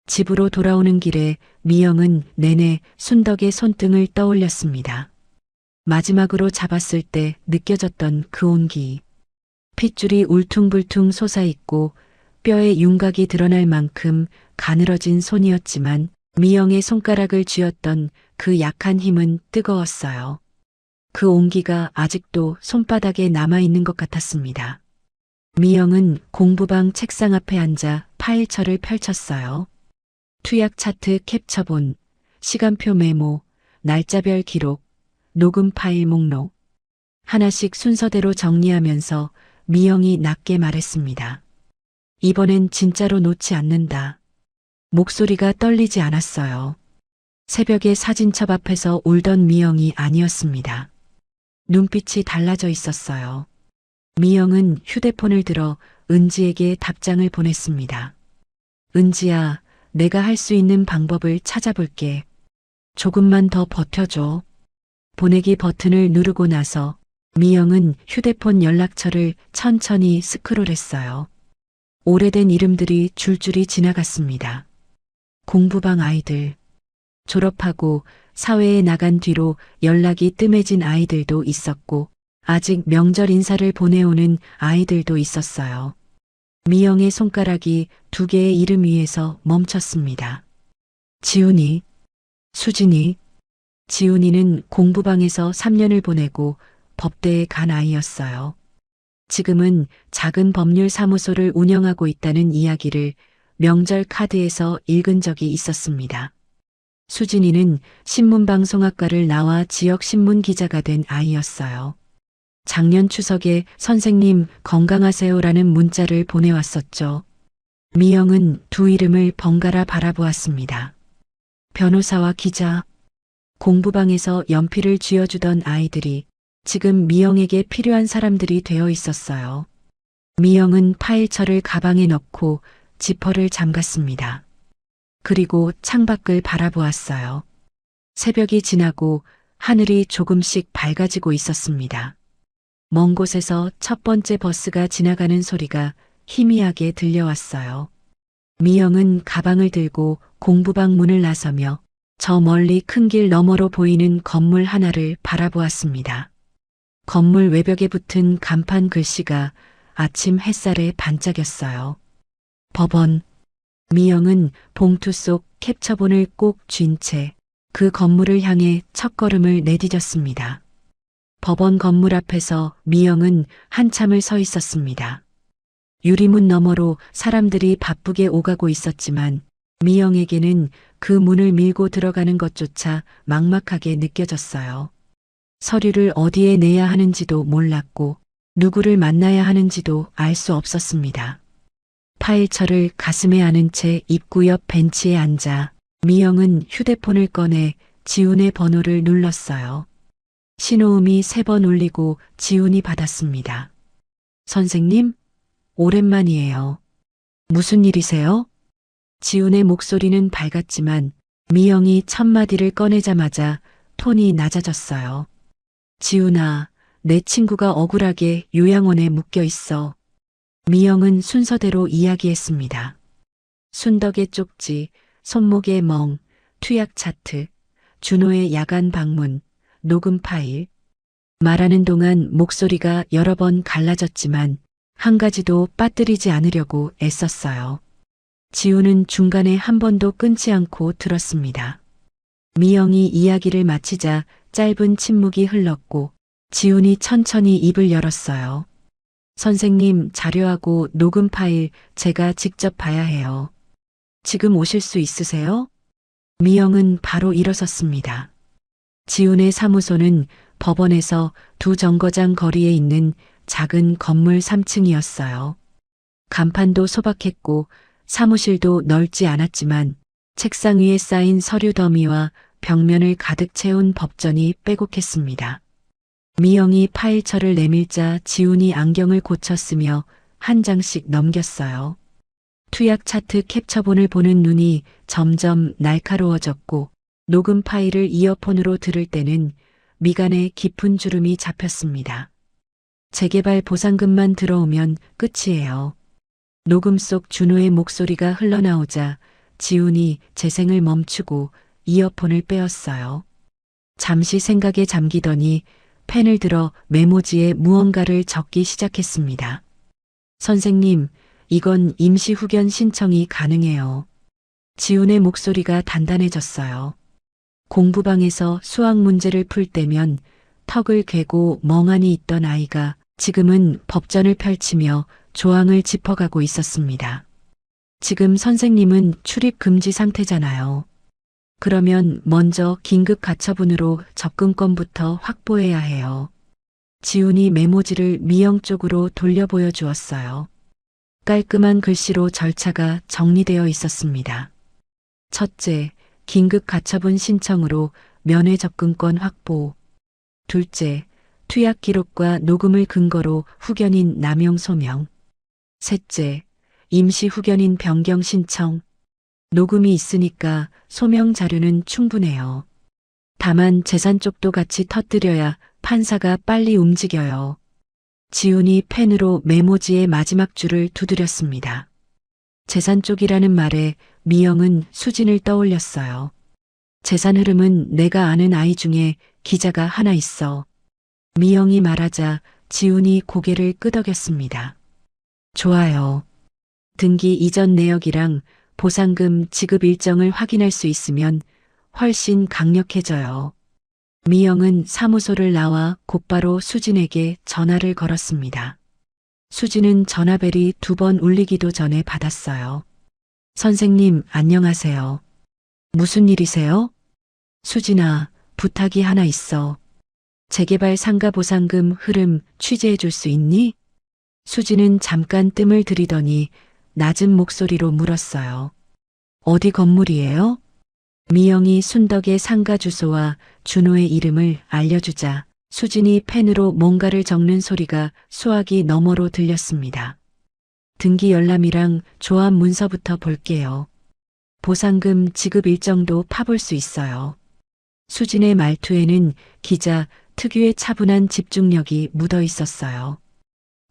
집으로 돌아오는 길에 미영은 내내 순덕의 손등을 떠올렸습니다. 마지막으로 잡았을 때 느껴졌던 그 온기. 핏줄이 울퉁불퉁 솟아있고 뼈에 윤곽이 드러날 만큼 가늘어진 손이었지만 미영의 손가락을 쥐었던 그 약한 힘은 뜨거웠어요. 그 온기가 아직도 손바닥에 남아있는 것 같았습니다. 미영은 공부방 책상 앞에 앉아 파일철을 펼쳤어요. 투약 차트 캡처본, 시간표 메모, 날짜별 기록, 녹음 파일 목록. 하나씩 순서대로 정리하면서 미영이 낮게 말했습니다. 이번엔 진짜로 놓지 않는다. 목소리가 떨리지 않았어요. 새벽에 사진첩 앞에서 울던 미영이 아니었습니다. 눈빛이 달라져 있었어요. 미영은 휴대폰을 들어 은지에게 답장을 보냈습니다. 은지야, 내가 할 수 있는 방법을 찾아볼게. 조금만 더 버텨줘. 보내기 버튼을 누르고 나서 미영은 휴대폰 연락처를 천천히 스크롤했어요. 오래된 이름들이 줄줄이 지나갔습니다. 공부방 아이들, 졸업하고 사회에 나간 뒤로 연락이 뜸해진 아이들도 있었고, 아직 명절 인사를 보내오는 아이들도 있었어요. 미영의 손가락이 두 개의 이름 위에서 멈췄습니다. 지훈이, 수진이. 지훈이는 공부방에서 3년을 보내고 법대에 간 아이였어요. 지금은 작은 법률 사무소를 운영하고 있다는 이야기를 명절 카드에서 읽은 적이 있었습니다. 수진이는 신문방송학과를 나와 지역신문 기자가 된 아이였어요. 작년 추석에 선생님 건강하세요라는 문자를 보내왔었죠. 미영은 두 이름을 번갈아 바라보았습니다. 변호사와 기자, 공부방에서 연필을 쥐어주던 아이들이 지금 미영에게 필요한 사람들이 되어 있었어요. 미영은 파일철을 가방에 넣고 지퍼를 잠갔습니다. 그리고 창밖을 바라보았어요. 새벽이 지나고 하늘이 조금씩 밝아지고 있었습니다. 먼 곳에서 첫 번째 버스가 지나가는 소리가 희미하게 들려왔어요. 미영은 가방을 들고 공부방 문을 나서며 저 멀리 큰 길 너머로 보이는 건물 하나를 바라보았습니다. 건물 외벽에 붙은 간판 글씨가 아침 햇살에 반짝였어요. 법원. 미영은 봉투 속 캡처본을 꼭 쥔 채 그 건물을 향해 첫걸음을 내디뎠습니다. 법원 건물 앞에서 미영은 한참을 서 있었습니다. 유리문 너머로 사람들이 바쁘게 오가고 있었지만 미영에게는 그 문을 밀고 들어가는 것조차 막막하게 느껴졌어요. 서류를 어디에 내야 하는지도 몰랐고 누구를 만나야 하는지도 알 수 없었습니다. 파일철을 가슴에 안은 채 입구 옆 벤치에 앉아 미영은 휴대폰을 꺼내 지훈의 번호를 눌렀어요. 신호음이 3번 울리고 지훈이 받았습니다. 선생님, 오랜만이에요. 무슨 일이세요? 지훈의 목소리는 밝았지만 미영이 첫 마디를 꺼내자마자 톤이 낮아졌어요. 지훈아, 내 친구가 억울하게 요양원에 묶여 있어. 미영은 순서대로 이야기했습니다. 순덕의 쪽지, 손목의 멍, 투약 차트, 준호의 야간 방문, 녹음 파일. 말하는 동안 목소리가 여러 번 갈라졌지만 한 가지도 빠뜨리지 않으려고 애썼어요. 지훈은 중간에 한 번도 끊지 않고 들었습니다. 미영이 이야기를 마치자 짧은 침묵이 흘렀고 지훈이 천천히 입을 열었어요. 선생님, 자료하고 녹음 파일 제가 직접 봐야 해요. 지금 오실 수 있으세요? 미영은 바로 일어섰습니다. 지훈의 사무소는 법원에서 2정거장 거리에 있는 작은 건물 3층이었어요. 간판도 소박했고 사무실도 넓지 않았지만 책상 위에 쌓인 서류 더미와 벽면을 가득 채운 법전이 빼곡했습니다. 미영이 파일철을 내밀자 지훈이 안경을 고쳤으며 한 장씩 넘겼어요. 투약 차트 캡처본을 보는 눈이 점점 날카로워졌고 녹음 파일을 이어폰으로 들을 때는 미간에 깊은 주름이 잡혔습니다. 재개발 보상금만 들어오면 끝이에요. 녹음 속 준호의 목소리가 흘러나오자 지훈이 재생을 멈추고 이어폰을 빼었어요. 잠시 생각에 잠기더니 펜을 들어 메모지에 무언가를 적기 시작했습니다. 선생님, 이건 임시 후견 신청이 가능해요. 지훈의 목소리가 단단해졌어요. 공부방에서 수학 문제를 풀 때면 턱을 괴고 멍하니 있던 아이가 지금은 법전을 펼치며 조항을 짚어가고 있었습니다. 지금 선생님은 출입 금지 상태잖아요. 그러면 먼저 긴급 가처분으로 접근권부터 확보해야 해요. 지훈이 메모지를 미영 쪽으로 돌려 보여주었어요. 깔끔한 글씨로 절차가 정리되어 있었습니다. 첫째, 긴급 가처분 신청으로 면회 접근권 확보. 둘째, 투약 기록과 녹음을 근거로 후견인 남용 소명. 셋째, 임시 후견인 변경 신청. 녹음이 있으니까 소명 자료는 충분해요. 다만 재산 쪽도 같이 터뜨려야 판사가 빨리 움직여요. 지훈이 펜으로 메모지의 마지막 줄을 두드렸습니다. 재산 쪽이라는 말에 미영은 수진을 떠올렸어요. 재산 흐름은 내가 아는 아이 중에 기자가 하나 있어. 미영이 말하자 지훈이 고개를 끄덕였습니다. 좋아요. 등기 이전 내역이랑 보상금 지급 일정을 확인할 수 있으면 훨씬 강력해져요. 미영은 사무소를 나와 곧바로 수진에게 전화를 걸었습니다. 수진은 전화벨이 2번 울리기도 전에 받았어요. 선생님, 안녕하세요. 무슨 일이세요? 수진아, 부탁이 하나 있어. 재개발 상가 보상금 흐름 취재해 줄 수 있니? 수진은 잠깐 뜸을 들이더니 낮은 목소리로 물었어요. 어디 건물이에요? 미영이 순덕의 상가 주소와 준호의 이름을 알려주자 수진이 펜으로 뭔가를 적는 소리가 수화기 너머로 들렸습니다. 등기 열람이랑 조합 문서부터 볼게요. 보상금 지급 일정도 파볼 수 있어요. 수진의 말투에는 기자 특유의 차분한 집중력이 묻어 있었어요.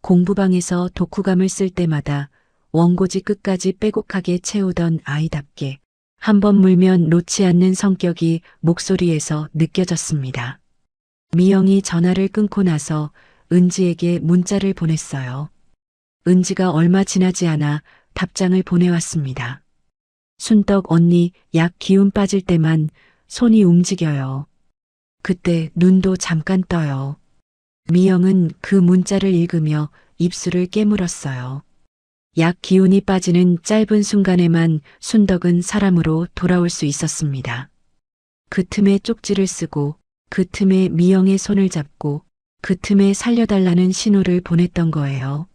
공부방에서 독후감을 쓸 때마다 원고지 끝까지 빼곡하게 채우던 아이답게 한 번 물면 놓지 않는 성격이 목소리에서 느껴졌습니다. 미영이 전화를 끊고 나서 은지에게 문자를 보냈어요. 은지가 얼마 지나지 않아 답장을 보내왔습니다. 순떡 언니 약 기운 빠질 때만 손이 움직여요. 그때 눈도 잠깐 떠요. 미영은 그 문자를 읽으며 입술을 깨물었어요. 약 기운이 빠지는 짧은 순간에만 순덕은 사람으로 돌아올 수 있었습니다. 그 틈에 쪽지를 쓰고 그 틈에 미영의 손을 잡고 그 틈에 살려달라는 신호를 보냈던 거예요.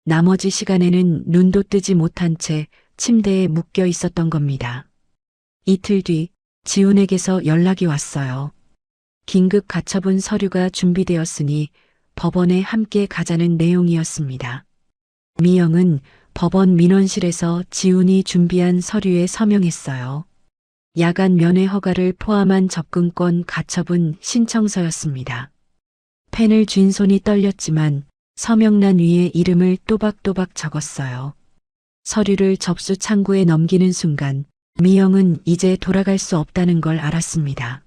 나머지 시간에는 눈도 뜨지 못한 채 침대에 묶여 있었던 겁니다. 이틀 뒤 지훈에게서 연락이 왔어요. 긴급 가처분 서류가 준비되었으니 법원에 함께 가자는 내용이었습니다. 미영은 법원 민원실에서 지훈이 준비한 서류에 서명했어요. 야간 면회 허가를 포함한 접근권 가처분 신청서였습니다. 펜을 쥔 손이 떨렸지만 서명란 위에 이름을 또박또박 적었어요. 서류를 접수 창구에 넘기는 순간 미영은 이제 돌아갈 수 없다는 걸 알았습니다.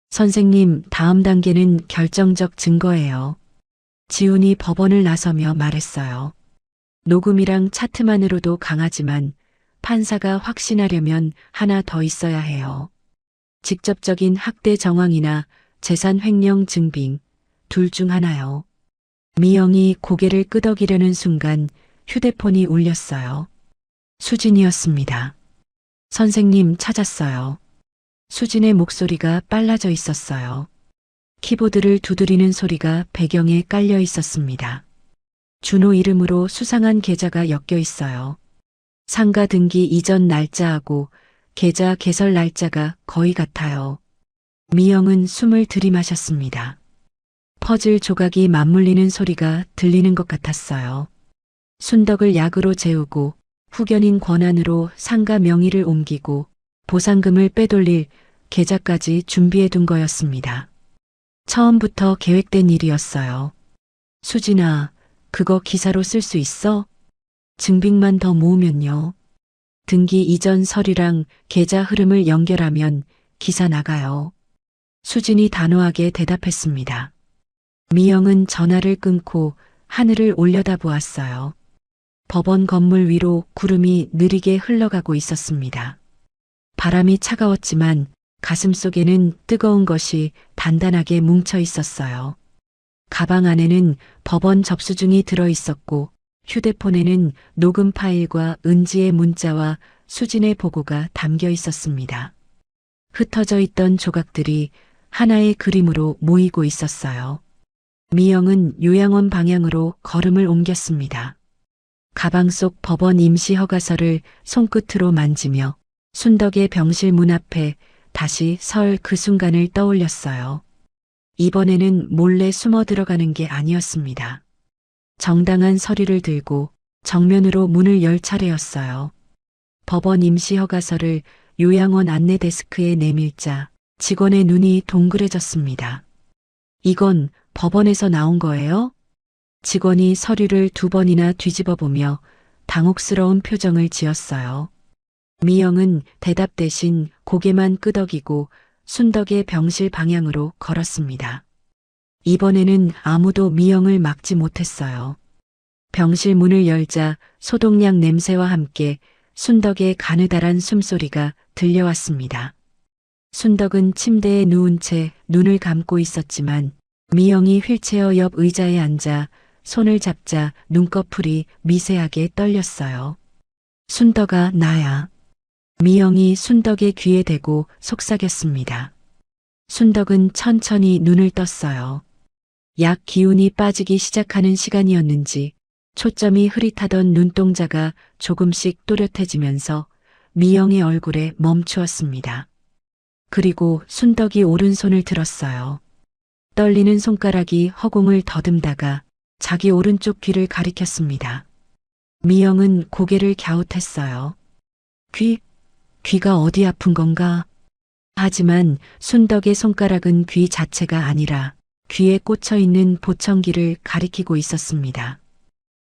선생님, 다음 단계는 결정적 증거예요. 지훈이 법원을 나서며 말했어요. 녹음이랑 차트만으로도 강하지만 판사가 확신하려면 하나 더 있어야 해요. 직접적인 학대 정황이나 재산 횡령 증빙, 둘 중 하나요. 미영이 고개를 끄덕이려는 순간 휴대폰이 울렸어요. 수진이었습니다. 선생님 찾았어요. 수진의 목소리가 빨라져 있었어요. 키보드를 두드리는 소리가 배경에 깔려 있었습니다. 준호 이름으로 수상한 계좌가 엮여 있어요. 상가 등기 이전 날짜하고 계좌 개설 날짜가 거의 같아요. 미영은 숨을 들이마셨습니다. 퍼즐 조각이 맞물리는 소리가 들리는 것 같았어요. 순덕을 약으로 재우고 후견인 권한으로 상가 명의를 옮기고 보상금을 빼돌릴 계좌까지 준비해 둔 거였습니다. 처음부터 계획된 일이었어요. 수진아, 그거 기사로 쓸 수 있어? 증빙만 더 모으면요. 등기 이전 서류랑 계좌 흐름을 연결하면 기사 나가요. 수진이 단호하게 대답했습니다. 미영은 전화를 끊고 하늘을 올려다보았어요. 법원 건물 위로 구름이 느리게 흘러가고 있었습니다. 바람이 차가웠지만 가슴속에는 뜨거운 것이 단단하게 뭉쳐 있었어요. 가방 안에는 법원 접수증이 들어 있었고 휴대폰에는 녹음 파일과 은지의 문자와 수진의 보고가 담겨 있었습니다. 흩어져 있던 조각들이 하나의 그림으로 모이고 있었어요. 미영은 요양원 방향으로 걸음을 옮겼습니다. 가방 속 법원 임시 허가서를 손끝으로 만지며 순덕의 병실 문 앞에 다시 설 그 순간을 떠올렸어요. 이번에는 몰래 숨어 들어가는 게 아니었습니다. 정당한 서류를 들고 정면으로 문을 열 차례였어요. 법원 임시 허가서를 요양원 안내 데스크에 내밀자 직원의 눈이 동그래졌습니다. 이건 법원에서 나온 거예요? 직원이 서류를 2번이나 뒤집어 보며 당혹스러운 표정을 지었어요. 미영은 대답 대신 고개만 끄덕이고 순덕의 병실 방향으로 걸었습니다. 이번에는 아무도 미영을 막지 못했어요. 병실 문을 열자 소독약 냄새와 함께 순덕의 가느다란 숨소리가 들려왔습니다. 순덕은 침대에 누운 채 눈을 감고 있었지만 미영이 휠체어 옆 의자에 앉아 손을 잡자 눈꺼풀이 미세하게 떨렸어요. 순덕아, 나야. 미영이 순덕의 귀에 대고 속삭였습니다. 순덕은 천천히 눈을 떴어요. 약 기운이 빠지기 시작하는 시간이었는지 초점이 흐릿하던 눈동자가 조금씩 또렷해지면서 미영의 얼굴에 멈추었습니다. 그리고 순덕이 오른손을 들었어요. 떨리는 손가락이 허공을 더듬다가 자기 오른쪽 귀를 가리켰습니다. 미영은 고개를 갸웃했어요. 귀가 어디 아픈 건가? 하지만 순덕의 손가락은 귀 자체가 아니라 귀에 꽂혀 있는 보청기를 가리키고 있었습니다.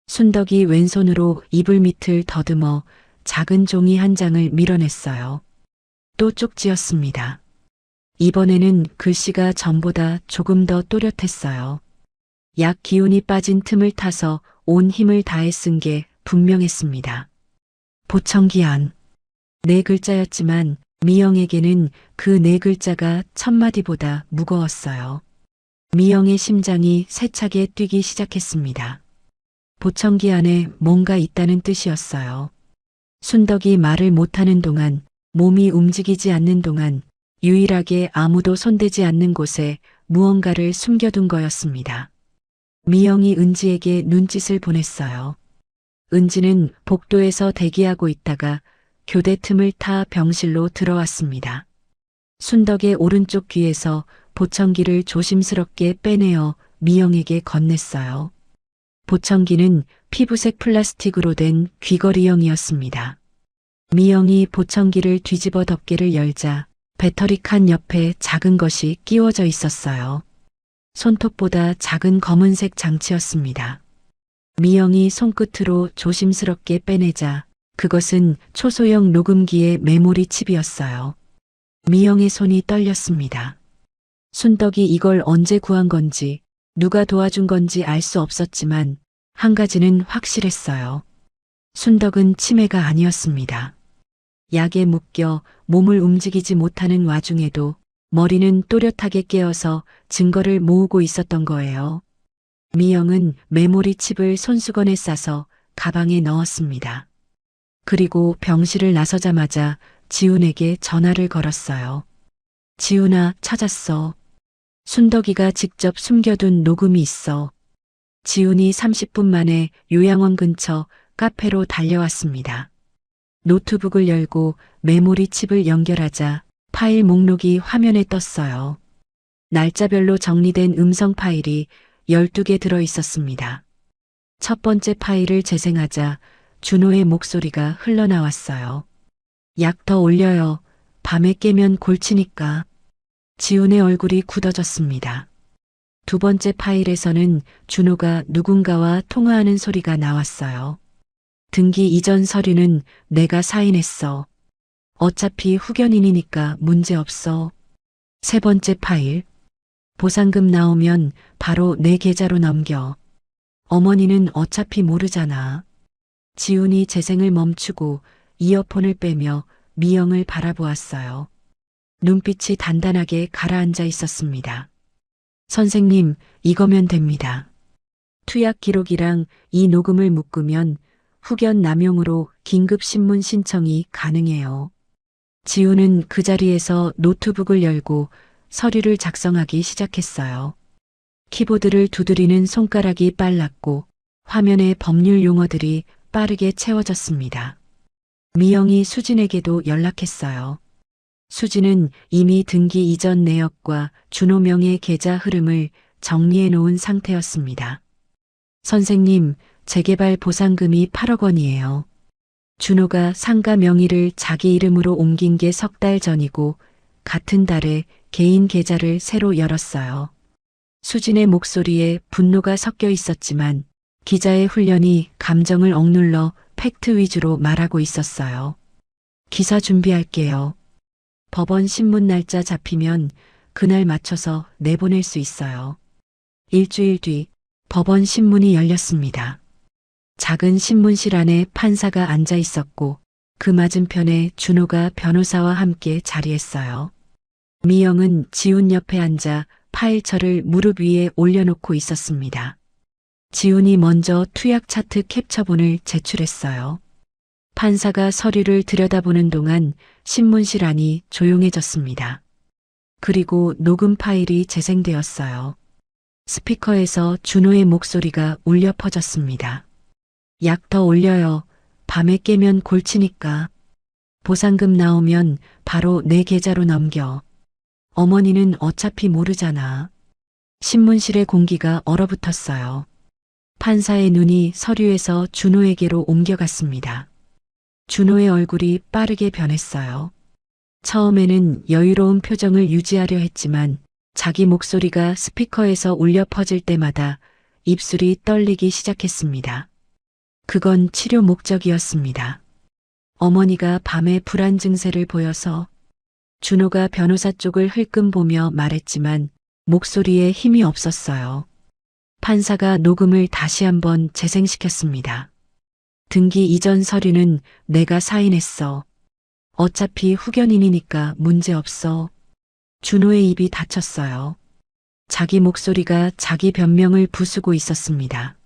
순덕이 왼손으로 이불 밑을 더듬어 작은 종이 한 장을 밀어냈어요. 또 쪽지였습니다. 이번에는 글씨가 전보다 조금 더 또렷했어요. 약 기운이 빠진 틈을 타서 온 힘을 다해 쓴 게 분명했습니다. 보청기 안. 4글자였지만 미영에게는 그 4글자가 1000마디보다 무거웠어요. 미영의 심장이 세차게 뛰기 시작했습니다. 보청기 안에 뭔가 있다는 뜻이었어요. 순덕이 말을 못하는 동안, 몸이 움직이지 않는 동안 유일하게 아무도 손대지 않는 곳에 무언가를 숨겨둔 거였습니다. 미영이 은지에게 눈짓을 보냈어요. 은지는 복도에서 대기하고 있다가 교대 틈을 타 병실로 들어왔습니다. 순덕의 오른쪽 귀에서 보청기를 조심스럽게 빼내어 미영에게 건넸어요. 보청기는 피부색 플라스틱으로 된 귀걸이형이었습니다. 미영이 보청기를 뒤집어 덮개를 열자 배터리 칸 옆에 작은 것이 끼워져 있었어요. 손톱보다 작은 검은색 장치였습니다. 미영이 손끝으로 조심스럽게 빼내자 그것은 초소형 녹음기의 메모리 칩이었어요. 미영의 손이 떨렸습니다. 순덕이 이걸 언제 구한 건지 누가 도와준 건지 알 수 없었지만 한 가지는 확실했어요. 순덕은 치매가 아니었습니다. 약에 묶여 몸을 움직이지 못하는 와중에도 머리는 또렷하게 깨어서 증거를 모으고 있었던 거예요. 미영은 메모리 칩을 손수건에 싸서 가방에 넣었습니다. 그리고 병실을 나서자마자 지훈에게 전화를 걸었어요. 지훈아, 찾았어. 순덕이가 직접 숨겨둔 녹음이 있어. 지훈이 30분 만에 요양원 근처 카페로 달려왔습니다. 노트북을 열고 메모리 칩을 연결하자 파일 목록이 화면에 떴어요. 날짜별로 정리된 음성 파일이 12개 들어 있었습니다. 첫 번째 파일을 재생하자 준호의 목소리가 흘러나왔어요. 약 더 올려요. 밤에 깨면 골치니까. 지훈의 얼굴이 굳어졌습니다. 두 번째 파일에서는 준호가 누군가와 통화하는 소리가 나왔어요. 등기 이전 서류는 내가 사인했어. 어차피 후견인이니까 문제없어. 세 번째 파일. 보상금 나오면 바로 내 계좌로 넘겨. 어머니는 어차피 모르잖아. 지훈이 재생을 멈추고 이어폰을 빼며 미영을 바라보았어요. 눈빛이 단단하게 가라앉아 있었습니다. 선생님, 이거면 됩니다. 투약 기록이랑 이 녹음을 묶으면 후견 남용으로 긴급 신문 신청이 가능해요. 지훈은 그 자리에서 노트북을 열고 서류를 작성하기 시작했어요. 키보드를 두드리는 손가락이 빨랐고 화면에 법률 용어들이 빠르게 채워졌습니다. 미영이 수진에게도 연락했어요. 수진은 이미 등기 이전 내역과 준호 명의 계좌 흐름을 정리해 놓은 상태였습니다. 선생님, 재개발 보상금이 8억 원이에요. 준호가 상가 명의를 자기 이름으로 옮긴 게 3달 전이고 같은 달에 개인 계좌를 새로 열었어요. 수진의 목소리에 분노가 섞여 있었지만 기자의 훈련이 감정을 억눌러 팩트 위주로 말하고 있었어요. 기사 준비할게요. 법원 신문 날짜 잡히면 그날 맞춰서 내보낼 수 있어요. 일주일 뒤 법원 신문이 열렸습니다. 작은 신문실 안에 판사가 앉아 있었고 그 맞은편에 준호가 변호사와 함께 자리했어요. 미영은 지훈 옆에 앉아 파일처를 무릎 위에 올려놓고 있었습니다. 지훈이 먼저 투약 차트 캡처본을 제출했어요. 판사가 서류를 들여다보는 동안 신문실 안이 조용해졌습니다. 그리고 녹음 파일이 재생되었어요. 스피커에서 준호의 목소리가 울려 퍼졌습니다. 약 더 올려요. 밤에 깨면 골치니까. 보상금 나오면 바로 내 계좌로 넘겨. 어머니는 어차피 모르잖아. 신문실의 공기가 얼어붙었어요. 판사의 눈이 서류에서 준호에게로 옮겨갔습니다. 준호의 얼굴이 빠르게 변했어요. 처음에는 여유로운 표정을 유지하려 했지만 자기 목소리가 스피커에서 울려 퍼질 때마다 입술이 떨리기 시작했습니다. 그건 치료 목적이었습니다. 어머니가 밤에 불안 증세를 보여서. 준호가 변호사 쪽을 흘끔 보며 말했지만 목소리에 힘이 없었어요. 판사가 녹음을 다시 한번 재생시켰습니다. 등기 이전 서류는 내가 사인했어. 어차피 후견인이니까 문제없어. 준호의 입이 닫혔어요. 자기 목소리가 자기 변명을 부수고 있었습니다.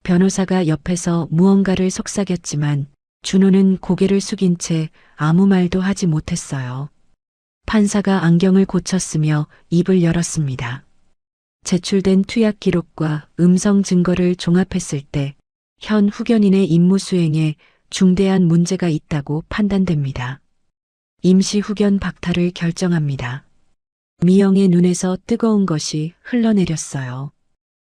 변호사가 옆에서 무언가를 속삭였지만 준호는 고개를 숙인 채 아무 말도 하지 못했어요. 판사가 안경을 고쳤으며 입을 열었습니다. 제출된 투약 기록과 음성 증거를 종합했을 때 현 후견인의 임무 수행에 중대한 문제가 있다고 판단됩니다. 임시 후견 박탈을 결정합니다. 미영의 눈에서 뜨거운 것이 흘러내렸어요.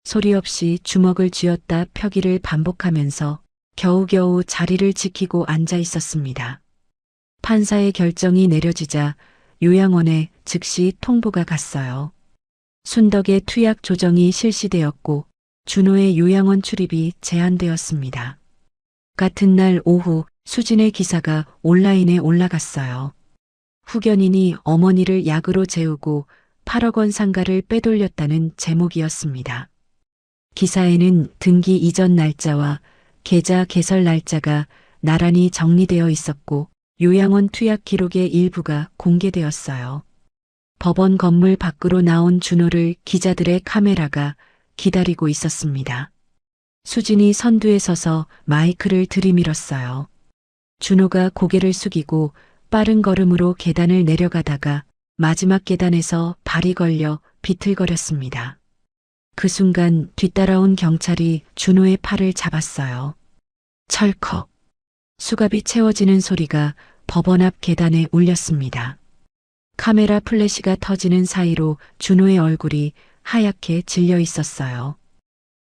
소리 없이 주먹을 쥐었다 펴기를 반복하면서 겨우겨우 자리를 지키고 앉아 있었습니다. 판사의 결정이 내려지자 요양원에 즉시 통보가 갔어요. 순덕의 투약 조정이 실시되었고 준호의 요양원 출입이 제한되었습니다. 같은 날 오후 수진의 기사가 온라인에 올라갔어요. 후견인이 어머니를 약으로 재우고 8억 원 상가를 빼돌렸다는 제목이었습니다. 기사에는 등기 이전 날짜와 계좌 개설 날짜가 나란히 정리되어 있었고 요양원 투약 기록의 일부가 공개되었어요. 법원 건물 밖으로 나온 준호를 기자들의 카메라가 기다리고 있었습니다. 수진이 선두에 서서 마이크를 들이밀었어요. 준호가 고개를 숙이고 빠른 걸음으로 계단을 내려가다가 마지막 계단에서 발이 걸려 비틀거렸습니다. 그 순간 뒤따라온 경찰이 준호의 팔을 잡았어요. 철컥. 수갑이 채워지는 소리가 법원 앞 계단에 울렸습니다. 카메라 플래시가 터지는 사이로 준호의 얼굴이 하얗게 질려 있었어요.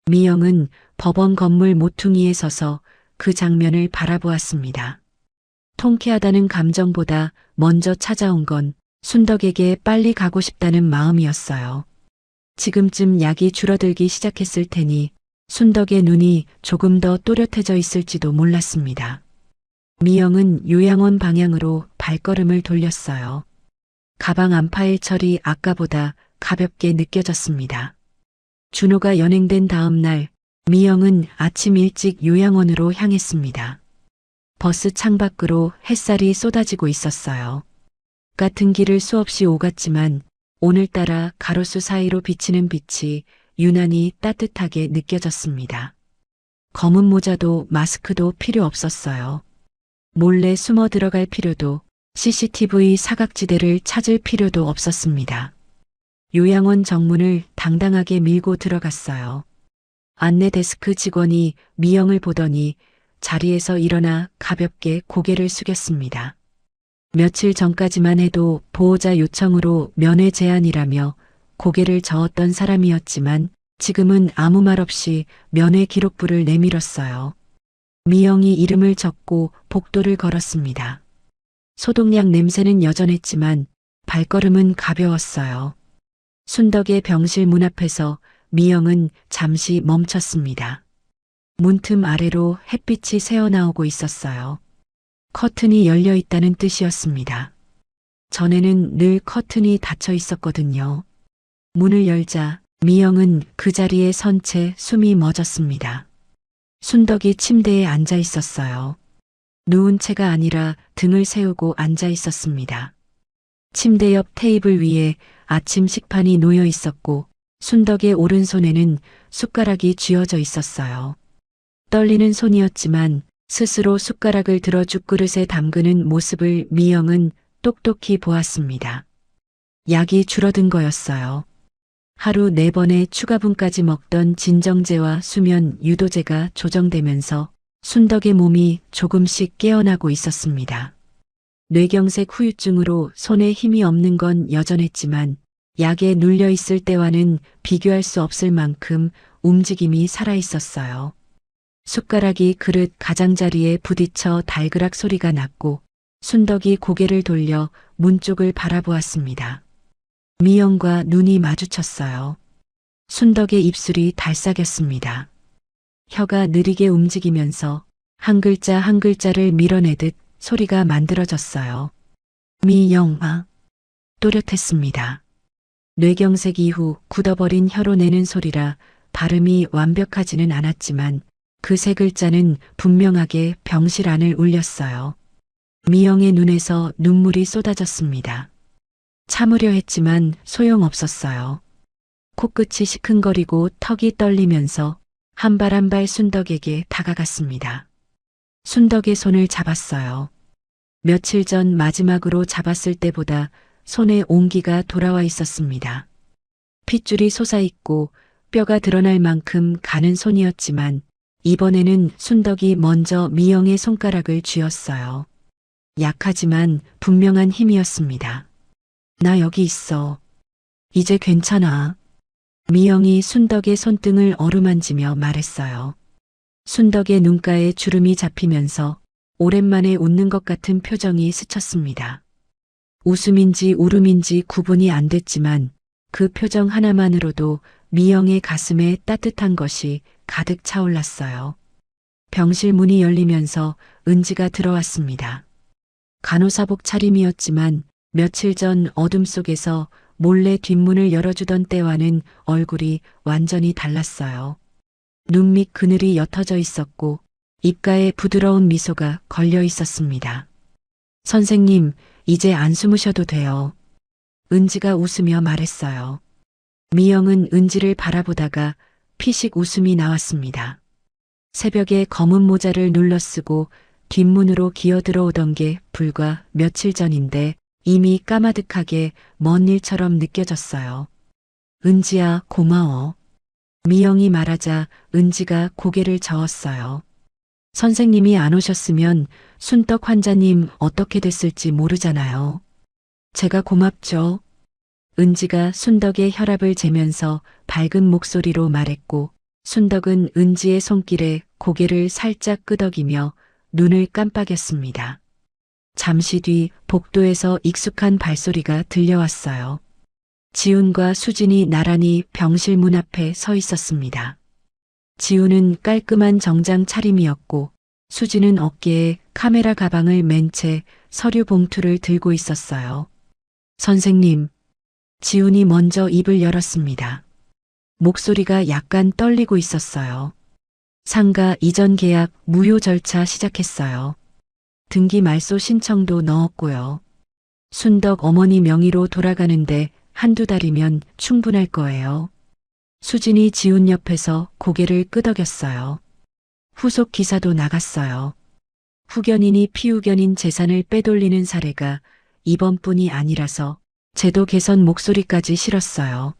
미영은 법원 건물 모퉁이에 서서 그 장면을 바라보았습니다. 통쾌하다는 감정보다 먼저 찾아온 건 순덕에게 빨리 가고 싶다는 마음이었어요. 지금쯤 약이 줄어들기 시작했을 테니 순덕의 눈이 조금 더 또렷해져 있을지도 몰랐습니다. 미영은 요양원 방향으로 발걸음을 돌렸어요. 가방 안 파일철이 아까보다 가볍게 느껴졌습니다. 준호가 연행된 다음 날 미영은 아침 일찍 요양원으로 향했습니다. 버스 창밖으로 햇살이 쏟아지고 있었어요. 같은 길을 수없이 오갔지만 오늘따라 가로수 사이로 비치는 빛이 유난히 따뜻하게 느껴졌습니다. 검은 모자도 마스크도 필요 없었어요. 몰래 숨어 들어갈 필요도 CCTV 사각지대를 찾을 필요도 없었습니다. 요양원 정문을 당당하게 밀고 들어갔어요. 안내 데스크 직원이 미영을 보더니 자리에서 일어나 가볍게 고개를 숙였습니다. 며칠 전까지만 해도 보호자 요청으로 면회 제한이라며 고개를 저었던 사람이었지만 지금은 아무 말 없이 면회 기록부를 내밀었어요. 미영이 이름을 적고 복도를 걸었습니다. 소독약 냄새는 여전했지만 발걸음은 가벼웠어요. 순덕의 병실 문 앞에서 미영은 잠시 멈췄습니다. 문틈 아래로 햇빛이 새어나오고 있었어요. 커튼이 열려 있다는 뜻이었습니다. 전에는 늘 커튼이 닫혀 있었거든요. 문을 열자 미영은 그 자리에 선 채 숨이 멎었습니다. 순덕이 침대에 앉아 있었어요. 누운 채가 아니라 등을 세우고 앉아 있었습니다. 침대 옆 테이블 위에 아침 식판이 놓여 있었고 순덕의 오른손에는 숟가락이 쥐어져 있었어요. 떨리는 손이었지만 스스로 숟가락을 들어 죽그릇에 담그는 모습을 미영은 똑똑히 보았습니다. 약이 줄어든 거였어요. 하루 4번의 추가분까지 먹던 진정제와 수면 유도제가 조정되면서 순덕의 몸이 조금씩 깨어나고 있었습니다. 뇌경색 후유증으로 손에 힘이 없는 건 여전했지만 약에 눌려 있을 때와는 비교할 수 없을 만큼 움직임이 살아 있었어요. 숟가락이 그릇 가장자리에 부딪혀 달그락 소리가 났고 순덕이 고개를 돌려 문 쪽을 바라보았습니다. 미영과 눈이 마주쳤어요. 순덕의 입술이 달싹였습니다. 혀가 느리게 움직이면서 한 글자 한 글자를 밀어내듯 소리가 만들어졌어요. 미영아. 또렷했습니다. 뇌경색 이후 굳어버린 혀로 내는 소리라 발음이 완벽하지는 않았지만 그 3글자는 분명하게 병실 안을 울렸어요. 미영의 눈에서 눈물이 쏟아졌습니다. 참으려 했지만 소용없었어요. 코끝이 시큰거리고 턱이 떨리면서 한 발 한 발 순덕에게 다가갔습니다. 순덕의 손을 잡았어요. 며칠 전 마지막으로 잡았을 때보다 손에 온기가 돌아와 있었습니다. 핏줄이 솟아있고 뼈가 드러날 만큼 가는 손이었지만 이번에는 순덕이 먼저 미영의 손가락을 쥐었어요. 약하지만 분명한 힘이었습니다. 나 여기 있어. 이제 괜찮아. 미영이 순덕의 손등을 어루만지며 말했어요. 순덕의 눈가에 주름이 잡히면서 오랜만에 웃는 것 같은 표정이 스쳤습니다. 웃음인지 울음인지 구분이 안 됐지만 그 표정 하나만으로도 미영의 가슴에 따뜻한 것이 가득 차올랐어요. 병실 문이 열리면서 은지가 들어왔습니다. 간호사복 차림이었지만 며칠 전 어둠 속에서 몰래 뒷문을 열어주던 때와는 얼굴이 완전히 달랐어요. 눈 밑 그늘이 옅어져 있었고 입가에 부드러운 미소가 걸려 있었습니다. 선생님, 이제 안 숨으셔도 돼요. 은지가 웃으며 말했어요. 미영은 은지를 바라보다가 피식 웃음이 나왔습니다. 새벽에 검은 모자를 눌러쓰고 뒷문으로 기어 들어오던 게 불과 며칠 전인데 이미 까마득하게 먼 일처럼 느껴졌어요. 은지야, 고마워. 미영이 말하자 은지가 고개를 저었어요. 선생님이 안 오셨으면 순덕 환자님 어떻게 됐을지 모르잖아요. 제가 고맙죠. 은지가 순덕의 혈압을 재면서 밝은 목소리로 말했고 순덕은 은지의 손길에 고개를 살짝 끄덕이며 눈을 깜빡였습니다. 잠시 뒤 복도에서 익숙한 발소리가 들려왔어요. 지훈과 수진이 나란히 병실 문 앞에 서 있었습니다. 지훈은 깔끔한 정장 차림이었고 수진은 어깨에 카메라 가방을 맨 채 서류 봉투를 들고 있었어요. 선생님, 지훈이 먼저 입을 열었습니다. 목소리가 약간 떨리고 있었어요. 상가 이전 계약 무효 절차 시작했어요. 등기 말소 신청도 넣었고요. 순덕 어머니 명의로 돌아가는데 한두 달이면 충분할 거예요. 수진이 지훈 옆에서 고개를 끄덕였어요. 후속 기사도 나갔어요. 후견인이 피후견인 재산을 빼돌리는 사례가 이번뿐이 아니라서 제도 개선 목소리까지 실었어요.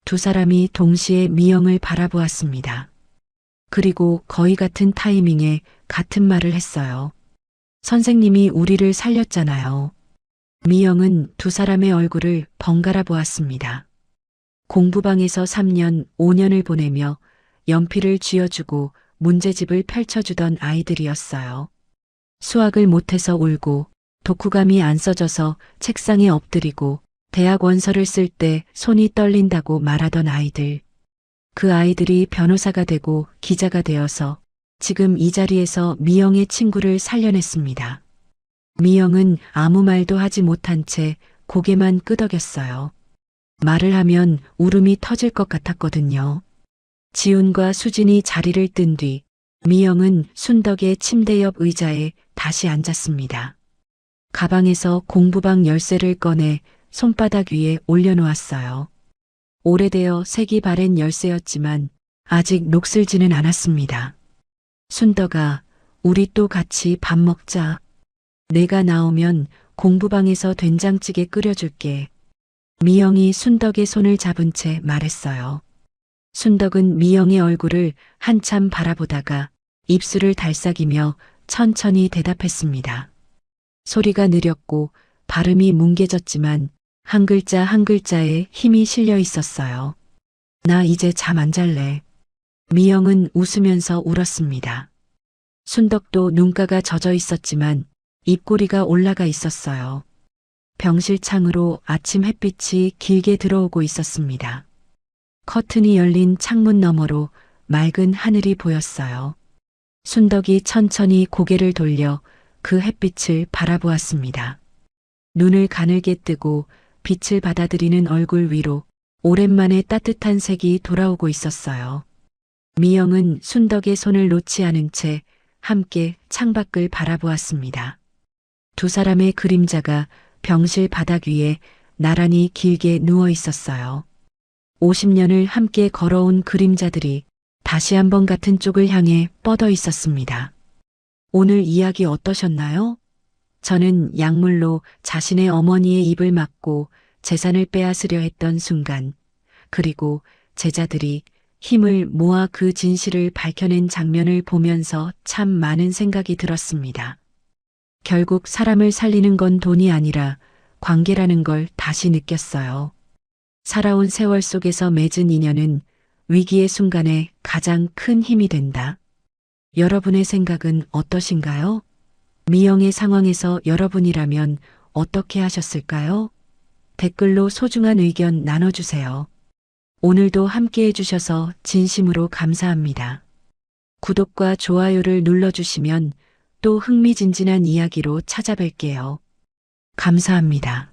두 사람이 동시에 미영을 바라보았습니다. 그리고 거의 같은 타이밍에 같은 말을 했어요. 선생님이 우리를 살렸잖아요. 미영은 두 사람의 얼굴을 번갈아 보았습니다. 공부방에서 3년, 5년을 보내며 연필을 쥐어주고 문제집을 펼쳐주던 아이들이었어요. 수학을 못해서 울고 독후감이 안 써져서 책상에 엎드리고 대학 원서를 쓸 때 손이 떨린다고 말하던 아이들. 그 아이들이 변호사가 되고 기자가 되어서 지금 이 자리에서 미영의 친구를 살려냈습니다. 미영은 아무 말도 하지 못한 채 고개만 끄덕였어요. 말을 하면 울음이 터질 것 같았거든요. 지훈과 수진이 자리를 뜬 뒤 미영은 순덕의 침대 옆 의자에 다시 앉았습니다. 가방에서 공부방 열쇠를 꺼내 손바닥 위에 올려놓았어요. 오래되어 색이 바랜 열쇠였지만 아직 녹슬지는 않았습니다. 순덕아, 우리 또 같이 밥 먹자. 내가 나오면 공부방에서 된장찌개 끓여줄게. 미영이 순덕의 손을 잡은 채 말했어요. 순덕은 미영의 얼굴을 한참 바라보다가 입술을 달싹이며 천천히 대답했습니다. 소리가 느렸고 발음이 뭉개졌지만 한 글자 한 글자에 힘이 실려 있었어요. 나 이제 잠 안 잘래. 미영은 웃으면서 울었습니다. 순덕도 눈가가 젖어 있었지만 입꼬리가 올라가 있었어요. 병실 창으로 아침 햇빛이 길게 들어오고 있었습니다. 커튼이 열린 창문 너머로 맑은 하늘이 보였어요. 순덕이 천천히 고개를 돌려 그 햇빛을 바라보았습니다. 눈을 가늘게 뜨고 빛을 받아들이는 얼굴 위로 오랜만에 따뜻한 색이 돌아오고 있었어요. 미영은 순덕의 손을 놓지 않은 채 함께 창밖을 바라보았습니다. 두 사람의 그림자가 병실 바닥 위에 나란히 길게 누워 있었어요. 50년을 함께 걸어온 그림자들이 다시 한번 같은 쪽을 향해 뻗어 있었습니다. 오늘 이야기 어떠셨나요? 저는 약물로 자신의 어머니의 입을 막고 재산을 빼앗으려 했던 순간, 그리고 제자들이 힘을 모아 그 진실을 밝혀낸 장면을 보면서 참 많은 생각이 들었습니다. 결국 사람을 살리는 건 돈이 아니라 관계라는 걸 다시 느꼈어요. 살아온 세월 속에서 맺은 인연은 위기의 순간에 가장 큰 힘이 된다. 여러분의 생각은 어떠신가요? 미영의 상황에서 여러분이라면 어떻게 하셨을까요? 댓글로 소중한 의견 나눠주세요. 오늘도 함께 해주셔서 진심으로 감사합니다. 구독과 좋아요를 눌러주시면 또 흥미진진한 이야기로 찾아뵐게요. 감사합니다.